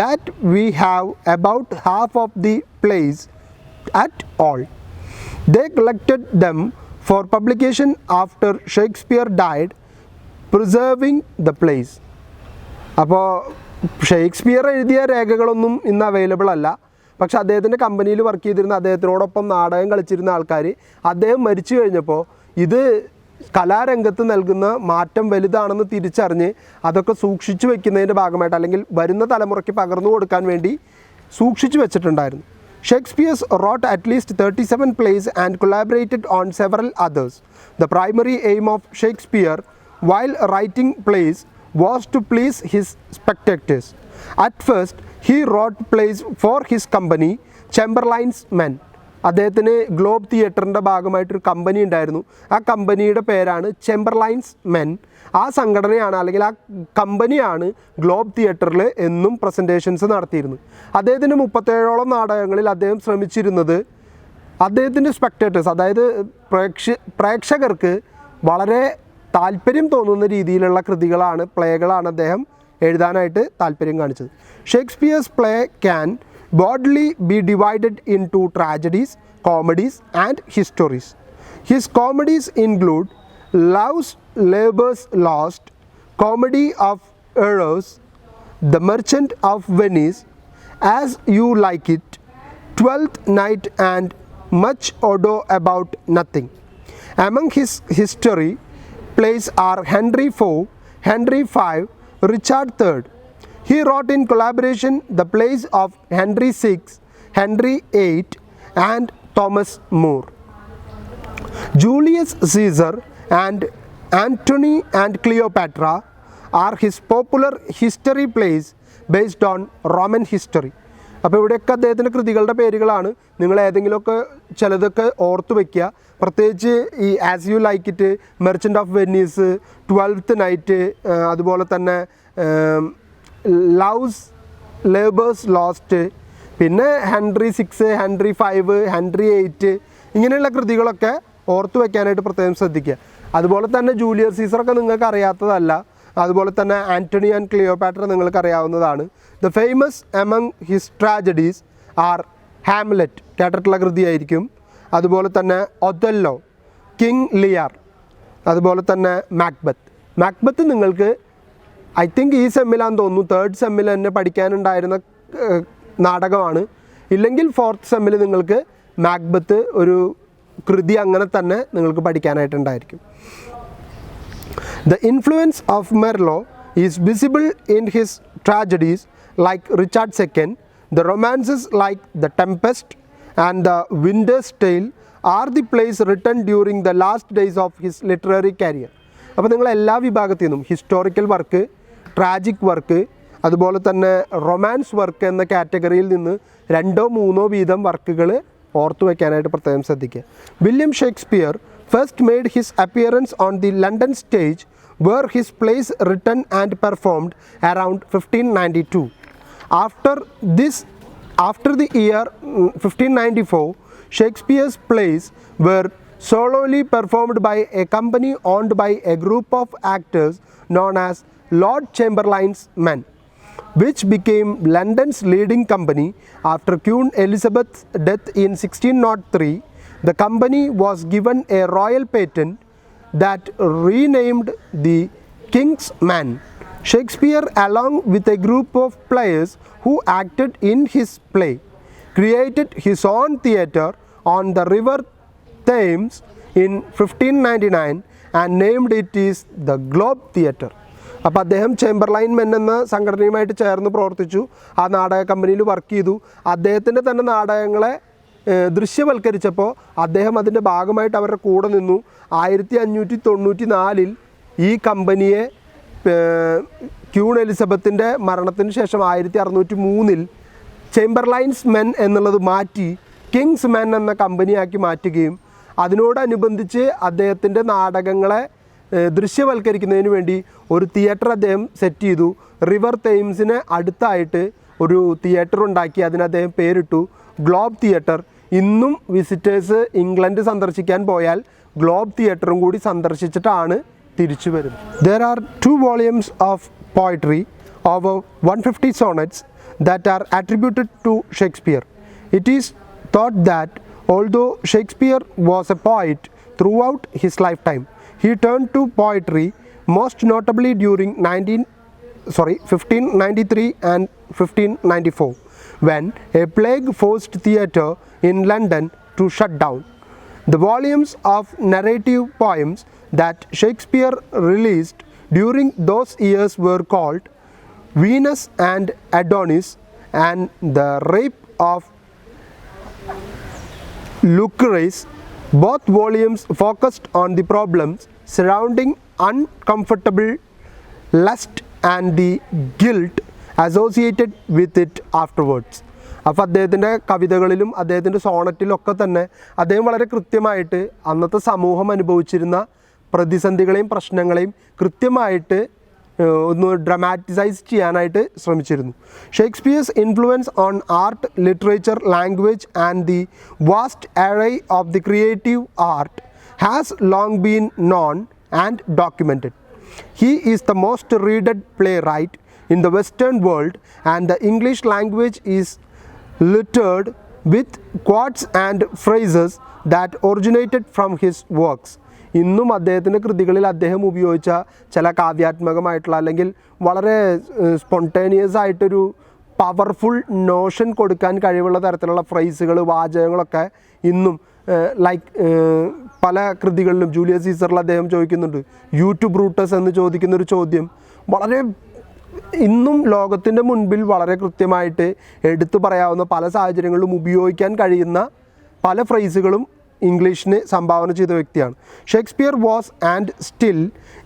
S1: that we have about half of the plays at all. They collected them for publication after Shakespeare died, preserving the plays. അപ്പോൾ Shakespeare എഴുതിയ രേഖകളൊന്നും ഇന്ന് available അല്ല. പക്ഷേ അദ്ദേഹത്തിൻ്റെ കമ്പനിയിൽ work ചെയ്തിരുന്ന, അദ്ദേഹത്തിനോടൊപ്പം നാടകം കളിച്ചിരുന്ന ആൾക്കാർ അദ്ദേഹം മരിച്ചു കഴിഞ്ഞപ്പോൾ ഇത് കലാരംഗത്ത് നൽകുന്ന മാറ്റം വലുതാണെന്ന് തിരിച്ചറിഞ്ഞ് അതൊക്കെ സൂക്ഷിച്ചു വെക്കുന്നതിൻ്റെ ഭാഗമായിട്ട്, അല്ലെങ്കിൽ വരുന്ന തലമുറയ്ക്ക് പകർന്നു കൊടുക്കാൻ വേണ്ടി സൂക്ഷിച്ചു വെച്ചിട്ടുണ്ടായിരുന്നു. Shakespeare wrote at least 37 plays and collaborated on several others. The primary aim of Shakespeare while writing plays was to please his spectators. At first, he wrote plays for his company, Chamberlain's Men. അദ്ദേഹത്തിന് globe തിയേറ്ററിൻ്റെ ഭാഗമായിട്ടൊരു company ഉണ്ടായിരുന്നു. ആ കമ്പനിയുടെ പേരാണ് ചേംബർലൈൻസ് men. ആ സംഘടനയാണ് അല്ലെങ്കിൽ ആ കമ്പനിയാണ് ഗ്ലോബ് തിയേറ്ററിൽ എന്നും പ്രസൻറ്റേഷൻസ് നടത്തിയിരുന്നത്. അദ്ദേഹത്തിൻ്റെ 37ഓളം നാടകങ്ങളിൽ അദ്ദേഹം ശ്രമിച്ചിരുന്നത് അദ്ദേഹത്തിൻ്റെ സ്പെക്ടേറ്റേഴ്സ്, അതായത് പ്രേക്ഷകർക്ക് വളരെ താല്പര്യം തോന്നുന്ന രീതിയിലുള്ള കൃതികളാണ്, പ്ലേകളാണ് അദ്ദേഹം എഴുതാനായിട്ട് താല്പര്യം കാണിച്ചത്. Shakespeare's play can broadly be divided into tragedies, comedies and histories. His comedies include Love's Labour's Lost, Comedy of Errors, The Merchant of Venice, As You Like It, Twelfth Night and Much Ado About Nothing. Among his history plays are Henry IV, Henry V, Richard III. He wrote in collaboration the plays of Henry VI, Henry VIII and Thomas More. Julius Caesar and Antony and Cleopatra are his popular history plays based on Roman history. അപ്പോൾ ഇവിടെയൊക്കെ അദ്ദേഹത്തിൻ്റെ കൃതികളുടെ പേരുകളാണ്. നിങ്ങൾ ഏതെങ്കിലുമൊക്കെ ചിലതൊക്കെ ഓർത്തു വയ്ക്കുക. പ്രത്യേകിച്ച് ഈ as you like it, merchant of Venice, 12th night, അതുപോലെ തന്നെ ലവ്സ് ലേബേഴ്സ് ലോസ്റ്റ്, പിന്നെ Henry VI, Henry V, Henry VIII, ഇങ്ങനെയുള്ള കൃതികളൊക്കെ ഓർത്തു വയ്ക്കാനായിട്ട് പ്രത്യേകം ശ്രദ്ധിക്കുക. അതുപോലെ തന്നെ ജൂലിയസ് സീസറൊക്കെ നിങ്ങൾക്ക് അറിയാത്തതല്ല. അതുപോലെ തന്നെ ആൻ്റണി ആൻഡ് ക്ലിയോപാട്ര നിങ്ങൾക്ക് അറിയാവുന്നതാണ്. The famous among his tragedies are Hamlet, കേട്ടിട്ടുള്ള കൃതിയായിരിക്കും. അതുപോലെ തന്നെ ഒഥല്ലോ, കിങ് ലിയർ, അതുപോലെ തന്നെ മാക്ബത്ത് നിങ്ങൾക്ക് ഐ തിങ്ക് ഈ സെമ്മിലാന്ന് തോന്നുന്നു, 3rd സെമ്മിൽ തന്നെ പഠിക്കാനുണ്ടായിരുന്ന നാടകമാണ്. ഇല്ലെങ്കിൽ 4th സെമ്മിൽ നിങ്ങൾക്ക് മാക്ബത്ത് ഒരു കൃതി അങ്ങനെ തന്നെ നിങ്ങൾക്ക് പഠിക്കാനായിട്ടുണ്ടായിരിക്കും. The influence of Marlowe is visible in his tragedies like Richard II. The romances like The Tempest and The Winter's Tale are the plays written during the last days of his literary career. അപ്പോൾ നിങ്ങൾ എല്ലാ വിഭാഗത്തിൽ നിന്നും historical work, tragic work, അതുപോലെ തന്നെ romance work എന്ന കാറ്റഗറിയിൽ നിന്ന് 2-3 വീതം വർക്കുകൾ ഓർത്തു വയ്ക്കാനായിട്ട് പ്രത്യേകം ശ്രദ്ധിക്കുക. William Shakespeare first made his appearance on the London stage where his plays written and performed around 1592. After the year 1594, Shakespeare's plays were solely performed by a company owned by a group of actors known as Lord Chamberlain's Men, which became London's leading company after Queen Elizabeth's death in 1603. The company was given a royal patent that renamed the King's Men. Shakespeare, along with a group of players who acted in his play, created his own theatre on the river Thames in 1599 and named it is the Globe Theatre. അപ്പോൾ അദ്ദേഹം Chamberlain men എന്ന സംഘടനയുമായിട്ട് ചേർന്ന് പ്രവർത്തിച്ചു. ആ നാടക കമ്പനിയിൽ work ചെയ്തു. അദ്ദേഹത്തിൻ്റെ തന്നെ നാടകങ്ങളെ ദൃശ്യവൽക്കരിച്ചപ്പോൾ അദ്ദേഹം അതിൻ്റെ ഭാഗമായിട്ട് അവരുടെ കൂടെ നിന്നു. 1594 ഈ കമ്പനിയെ ക്യൂൺ എലിസബത്തിൻ്റെ മരണത്തിന് ശേഷം 1603 ചേംബർലൈൻസ് മെൻ എന്നുള്ളത് മാറ്റി കിങ്സ് മെൻ എന്ന കമ്പനിയാക്കി മാറ്റുകയും അതിനോടനുബന്ധിച്ച് അദ്ദേഹത്തിൻ്റെ നാടകങ്ങളെ ദൃശ്യവൽക്കരിക്കുന്നതിന് വേണ്ടി ഒരു തിയേറ്റർ അദ്ദേഹം സെറ്റ് ചെയ്തു. റിവർ തെയിംസിന് അടുത്തായിട്ട് ഒരു തിയേറ്റർ ഉണ്ടാക്കി. അതിന് അദ്ദേഹം പേരിട്ടു ഗ്ലോബ് തിയേറ്റർ. ഇന്നും വിസിറ്റേഴ്സ് ഇംഗ്ലണ്ട് സന്ദർശിക്കാൻ പോയാൽ ഗ്ലോബ് തിയേറ്ററും കൂടി സന്ദർശിച്ചിട്ടാണ് തിരിച്ചു വരുന്നത്. There are 2 volumes of poetry over 150 sonnets that are attributed to Shakespeare. It is thought that although Shakespeare was a poet throughout his lifetime, he turned to poetry most notably during 1593 and 1594 when a plague forced theatre in London to shut down. The volumes of narrative poems that Shakespeare released during those years were called Venus and Adonis and The Rape of Lucrece. Both volumes focused on the problems surrounding uncomfortable lust and the guilt associated with it afterwards. അപ്പോൾ അദ്ദേഹത്തിൻ്റെ കവിതകളിലും അദ്ദേഹത്തിൻ്റെ സോണറ്റിലൊക്കെ തന്നെ അദ്ദേഹം വളരെ കൃത്യമായിട്ട് അന്നത്തെ സമൂഹം അനുഭവിച്ചിരുന്ന പ്രതിസന്ധികളെയും പ്രശ്നങ്ങളെയും കൃത്യമായിട്ട് ഒന്ന് ഡ്രമാറ്റിസൈസ് ചെയ്യാനായിട്ട് ശ്രമിച്ചിരുന്നു. Shakespeare's influence on art, literature, language and the vast array of the creative art has long been known and documented. He is the most read playwright in the Western world, and the English language is littered with quotes and phrases that originated from his works. ഇന്നും അദ്ദേഹത്തിൻ്റെ കൃതികളിൽ അദ്ദേഹം ഉപയോഗിച്ച ചില കാവ്യാത്മകമായിട്ടുള്ള അല്ലെങ്കിൽ വളരെ spontaneous ആയിട്ടൊരു powerful Notion കൊടുക്കാൻ കഴിവുള്ള തരത്തിലുള്ള ഫ്രേസുകൾ, വാചകങ്ങളൊക്കെ ഇന്നും പല കൃതികളിലും ജൂലിയസ് സീസറിൽ അദ്ദേഹം ചോദിക്കുന്നുണ്ട്, യൂട്യൂബ് ബ്രൂട്ടസ് എന്ന് ചോദിക്കുന്നൊരു ചോദ്യം വളരെ ഇന്നും ലോകത്തിൻ്റെ മുൻപിൽ വളരെ കൃത്യമായിട്ട് എടുത്തു പറയാവുന്ന പല സാഹചര്യങ്ങളിലും ഉപയോഗിക്കാൻ കഴിയുന്ന പല ഫ്രേസുകളും ഇംഗ്ലീഷിന് സംഭാവന ചെയ്ത വ്യക്തിയാണ്. Shakespeare was and still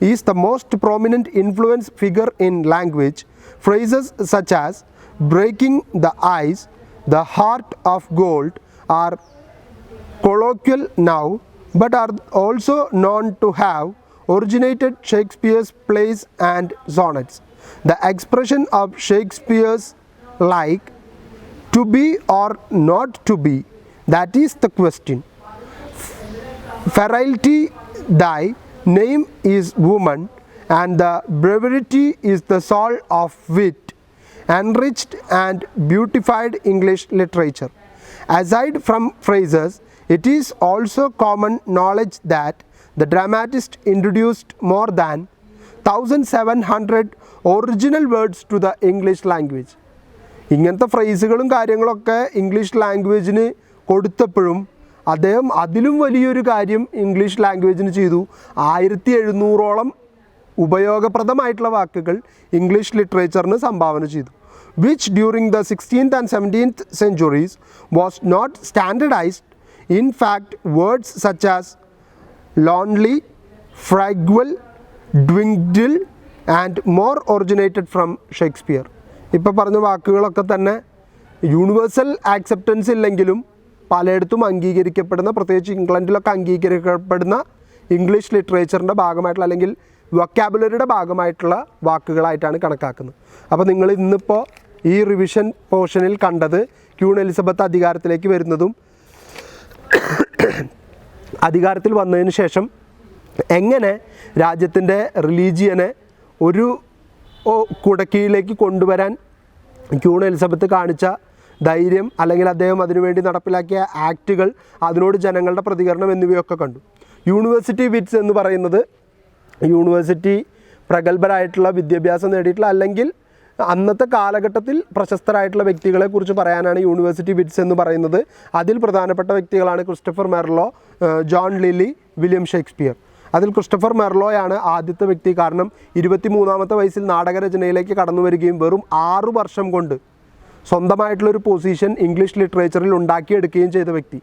S1: is the most prominent influence figure in language. Phrases such as breaking the ice, the heart of gold are colloquial now, but are also known to have originated Shakespeare's plays and sonnets. The expression of Shakespeare's like to be or not to be, that is the question. Fertility, thy name is woman, and the brevity is the soul of wit, enriched and beautified English literature. Aside from phrases, it is also common knowledge that the dramatist introduced more than 1700 original words to the English language. ഇങ്ങനത്തെ ഫ്രേസുകളും കാര്യങ്ങളൊക്കെ English ലാംഗ്വേജിന് കൊടുത്തപ്പോഴും അദ്ദേഹം അതിലും വലിയൊരു കാര്യം English ലാംഗ്വേജിന് ചെയ്തു. 1700ഓളം ഉപയോഗപ്രദമായിട്ടുള്ള വാക്കുകൾ English ലിറ്ററേച്ചറിന് സംഭാവന ചെയ്തു, which during the 16th and 17th centuries was not standardized. In fact, words such as lonely, fragile, dwindle and more originated from Shakespeare. ഇപ്പോൾ പറഞ്ഞ വാക്കുകളൊക്കെ തന്നെ യൂണിവേഴ്സൽ ആക്സെപ്റ്റൻസ് ഇല്ലെങ്കിലും പലയിടത്തും അംഗീകരിക്കപ്പെടുന്ന, പ്രത്യേകിച്ച് ഇംഗ്ലണ്ടിലൊക്കെ അംഗീകരിക്കപ്പെടുന്ന ഇംഗ്ലീഷ് ലിറ്ററേച്ചറിൻ്റെ ഭാഗമായിട്ടുള്ള അല്ലെങ്കിൽ വൊക്കാബുലറിയുടെ ഭാഗമായിട്ടുള്ള വാക്കുകളായിട്ടാണ് കണക്കാക്കുന്നത്. അപ്പോൾ നിങ്ങൾ ഇന്നിപ്പോൾ ഈ റിവിഷൻ പോർഷനിൽ കണ്ടത് ക്യൂൺ എലിസബത്ത് അധികാരത്തിലേക്ക് വരുന്നതും അധികാരത്തിൽ വന്നതിന് ശേഷം എങ്ങനെ രാജ്യത്തിൻ്റെ റിലീജിയനെ ഒരു കുടക്കീഴിലേക്ക് കൊണ്ടുവരാൻ ക്യൂൺ എലിസബത്ത് കാണിച്ച ധൈര്യം, അല്ലെങ്കിൽ അദ്ദേഹം അതിനുവേണ്ടി നടപ്പിലാക്കിയ ആക്റ്റുകൾ, അതിനോട് ജനങ്ങളുടെ പ്രതികരണം എന്നിവയൊക്കെ കണ്ടു. യൂണിവേഴ്സിറ്റി വിറ്റ്സ് എന്ന് പറയുന്നത് യൂണിവേഴ്സിറ്റി പ്രഗത്ഭരായിട്ടുള്ള വിദ്യാഭ്യാസം നേടിയിട്ടുള്ള അല്ലെങ്കിൽ അന്നത്തെ കാലഘട്ടത്തിൽ പ്രശസ്തരായിട്ടുള്ള വ്യക്തികളെക്കുറിച്ച് പറയാനാണ് യൂണിവേഴ്സിറ്റി വിറ്റ്സ് എന്ന് പറയുന്നത്. അതിൽ പ്രധാനപ്പെട്ട വ്യക്തികളാണ് Christopher Marlowe, John Lyly, William Shakespeare. അതിൽ ക്രിസ്റ്റഫർ മെർലോയാണ് ആദ്യത്തെ വ്യക്തി. കാരണം 23-ാമത്തെ വയസ്സിൽ നാടകരചനയിലേക്ക് കടന്നു വരികയും വെറും 6 വർഷം കൊണ്ട് സ്വന്തമായിട്ടുള്ളൊരു പൊസിഷൻ ഇംഗ്ലീഷ് ലിറ്ററേച്ചറിൽ ഉണ്ടാക്കിയെടുക്കുകയും ചെയ്ത വ്യക്തി.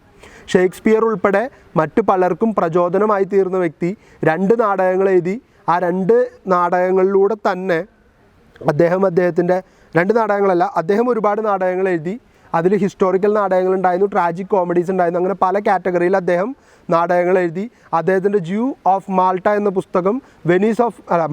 S1: ഷേക്സ്പിയർ ഉൾപ്പെടെ മറ്റു പലർക്കും പ്രചോദനമായി തീർന്ന വ്യക്തി. 2 നാടകങ്ങൾ എഴുതി. ആ 2 നാടകങ്ങളിലൂടെ തന്നെ അദ്ദേഹത്തിൻ്റെ 2 നാടകങ്ങളല്ല, അദ്ദേഹം ഒരുപാട് നാടകങ്ങൾ എഴുതി. അതിൽ ഹിസ്റ്റോറിക്കൽ നാടകങ്ങളുണ്ടായിരുന്നു, ട്രാജിക് കോമഡീസ് ഉണ്ടായിരുന്നു, അങ്ങനെ പല കാറ്റഗറിയിൽ അദ്ദേഹം നാടകങ്ങൾ എഴുതി. അദ്ദേഹത്തിൻ്റെ ജ്യൂ ഓഫ് മാൾട്ട എന്ന പുസ്തകം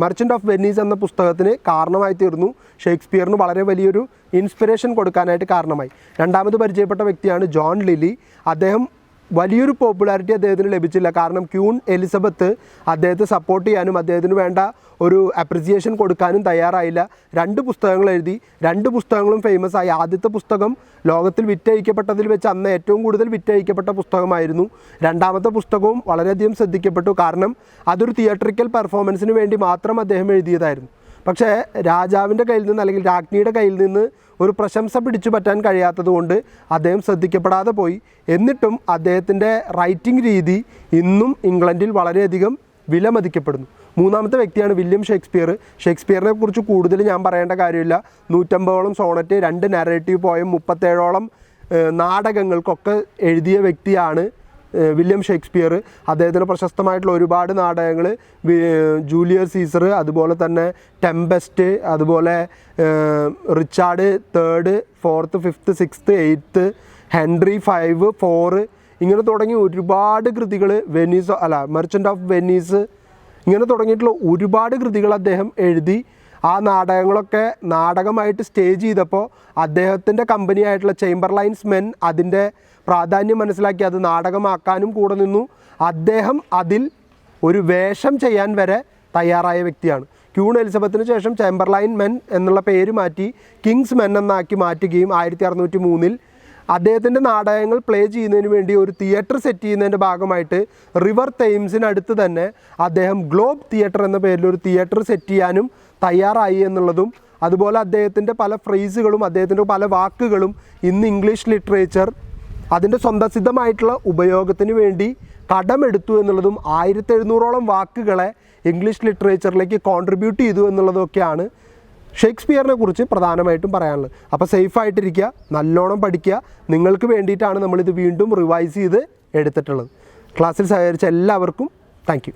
S1: മർച്ചൻ്റ് ഓഫ് വെനീസ് എന്ന പുസ്തകത്തിന് കാരണമായി തീർന്നു. ഷേക്സ്പിയറിന് വളരെ വലിയൊരു ഇൻസ്പിറേഷൻ കൊടുക്കാനായിട്ട് കാരണമായി. രണ്ടാമത് പരിചയപ്പെട്ട വ്യക്തിയാണ് ജോൺ ലില്ലി. അദ്ദേഹം വലിയൊരു പോപ്പുലാരിറ്റി അദ്ദേഹത്തിന് ലഭിച്ചില്ല. കാരണം ക്യൂൺ എലിസബത്ത് അദ്ദേഹത്തെ സപ്പോർട്ട് ചെയ്യാനും അദ്ദേഹത്തിന് വേണ്ട ഒരു അപ്രിസിയേഷൻ കൊടുക്കാനും തയ്യാറായില്ല. 2 പുസ്തകങ്ങൾ എഴുതി. 2 പുസ്തകങ്ങളും ഫേമസ് ആയി. ആദ്യത്തെ പുസ്തകം ലോകത്തിൽ വിറ്റഴിക്കപ്പെട്ടതിൽ വെച്ച് അന്ന് ഏറ്റവും കൂടുതൽ വിറ്റഴിക്കപ്പെട്ട പുസ്തകമായിരുന്നു. 2ാമത്തെ പുസ്തകവും വളരെയധികം ശ്രദ്ധിക്കപ്പെട്ടു. കാരണം അതൊരു തിയേറ്ററിക്കൽ പെർഫോമൻസിന് വേണ്ടി മാത്രം അദ്ദേഹം എഴുതിയതായിരുന്നു. പക്ഷേ രാജാവിൻ്റെ കയ്യിൽ നിന്ന് അല്ലെങ്കിൽ രാജ്ഞിയുടെ കയ്യിൽ നിന്ന് ഒരു പ്രശംസ പിടിച്ചു പറ്റാൻ കഴിയാത്തത് കൊണ്ട് അദ്ദേഹം ശ്രദ്ധിക്കപ്പെടാതെ പോയി. എന്നിട്ടും അദ്ദേഹത്തിൻ്റെ റൈറ്റിംഗ് രീതി ഇന്നും ഇംഗ്ലണ്ടിൽ വളരെയധികം വിലമതിക്കപ്പെടുന്നു. 3ാമത്തെ വ്യക്തിയാണ് വില്യം ഷേക്സ്പിയർ. ഷേക്സ്പിയറിനെ കുറിച്ച് കൂടുതൽ ഞാൻ പറയേണ്ട കാര്യമില്ല. 150ഓളം സോണറ്റ്, 2 നാരേറ്റീവ് പോയം, 37ഓളം നാടകങ്ങൾക്കൊക്കെ എഴുതിയ വ്യക്തിയാണ് വില്യം ഷേക്സ്പിയർ, അദ്ദേഹത്തിന് പ്രശസ്തമായിട്ടുള്ള ഒരുപാട് നാടകങ്ങൾ, ജൂലിയസ് സീസർ, അതുപോലെ തന്നെ ടെംപെസ്റ്റ്, അതുപോലെ Richard III, 4th, 5th, 6th, 8th, Henry V, 4 ഇങ്ങനെ തുടങ്ങി ഒരുപാട് കൃതികൾ, മെർച്ചൻ്റ് ഓഫ് വെനീസ് ഇങ്ങനെ തുടങ്ങിയിട്ടുള്ള ഒരുപാട് കൃതികൾ അദ്ദേഹം എഴുതി. ആ നാടകങ്ങളൊക്കെ നാടകമായിട്ട് സ്റ്റേജ് ചെയ്തപ്പോൾ അദ്ദേഹത്തിൻ്റെ കമ്പനിയായിട്ടുള്ള ചേംബർലൈൻസ് മെൻ അതിൻ്റെ പ്രാധാന്യം മനസ്സിലാക്കി അത് നാടകമാക്കാനും കൂടെ നിന്നു. അദ്ദേഹം അതിൽ ഒരു വേഷം ചെയ്യാൻ വരെ തയ്യാറായ വ്യക്തിയാണ്. ക്യൂൺ എലിസബത്തിന് ശേഷം ചേംബർലൈൻ മെൻ എന്നുള്ള പേര് മാറ്റി കിങ്സ് മെൻ എന്നാക്കി മാറ്റുകയും 1603 അദ്ദേഹത്തിൻ്റെ നാടകങ്ങൾ പ്ലേ ചെയ്യുന്നതിന് വേണ്ടി ഒരു തിയേറ്റർ സെറ്റ് ചെയ്യുന്നതിൻ്റെ ഭാഗമായിട്ട് റിവർ തെയിംസിനടുത്ത് തന്നെ അദ്ദേഹം ഗ്ലോബ് തിയേറ്റർ എന്ന പേരിൽ ഒരു തിയേറ്റർ സെറ്റ് ചെയ്യാനും തയ്യാറായി എന്നുള്ളതും, അതുപോലെ അദ്ദേഹത്തിൻ്റെ പല ഫ്രേസുകളും അദ്ദേഹത്തിൻ്റെ പല വാക്കുകളും ഇന്ന് ഇംഗ്ലീഷ് ലിറ്ററേച്ചർ അതിൻ്റെ സ്വന്തസിദ്ധമായിട്ടുള്ള ഉപയോഗത്തിന് വേണ്ടി കടമെടുത്തു എന്നുള്ളതും 1700ഓളം വാക്കുകളെ ഇംഗ്ലീഷ് ലിറ്ററേച്ചറിലേക്ക് കോൺട്രിബ്യൂട്ട് ചെയ്തു എന്നുള്ളതൊക്കെയാണ് ഷേക്സ്പിയറിനെ കുറിച്ച് പ്രധാനമായിട്ടും പറയാനുള്ളത്. അപ്പോൾ സേഫായിട്ടിരിക്കുക, നല്ലോണം പഠിക്കുക. നിങ്ങൾക്ക് വേണ്ടിയിട്ടാണ് നമ്മളിത് വീണ്ടും റിവൈസ് ചെയ്ത് എടുത്തിട്ടുള്ളത്. ക്ലാസ്സിൽ സഹകരിച്ച എല്ലാവർക്കും താങ്ക് യു.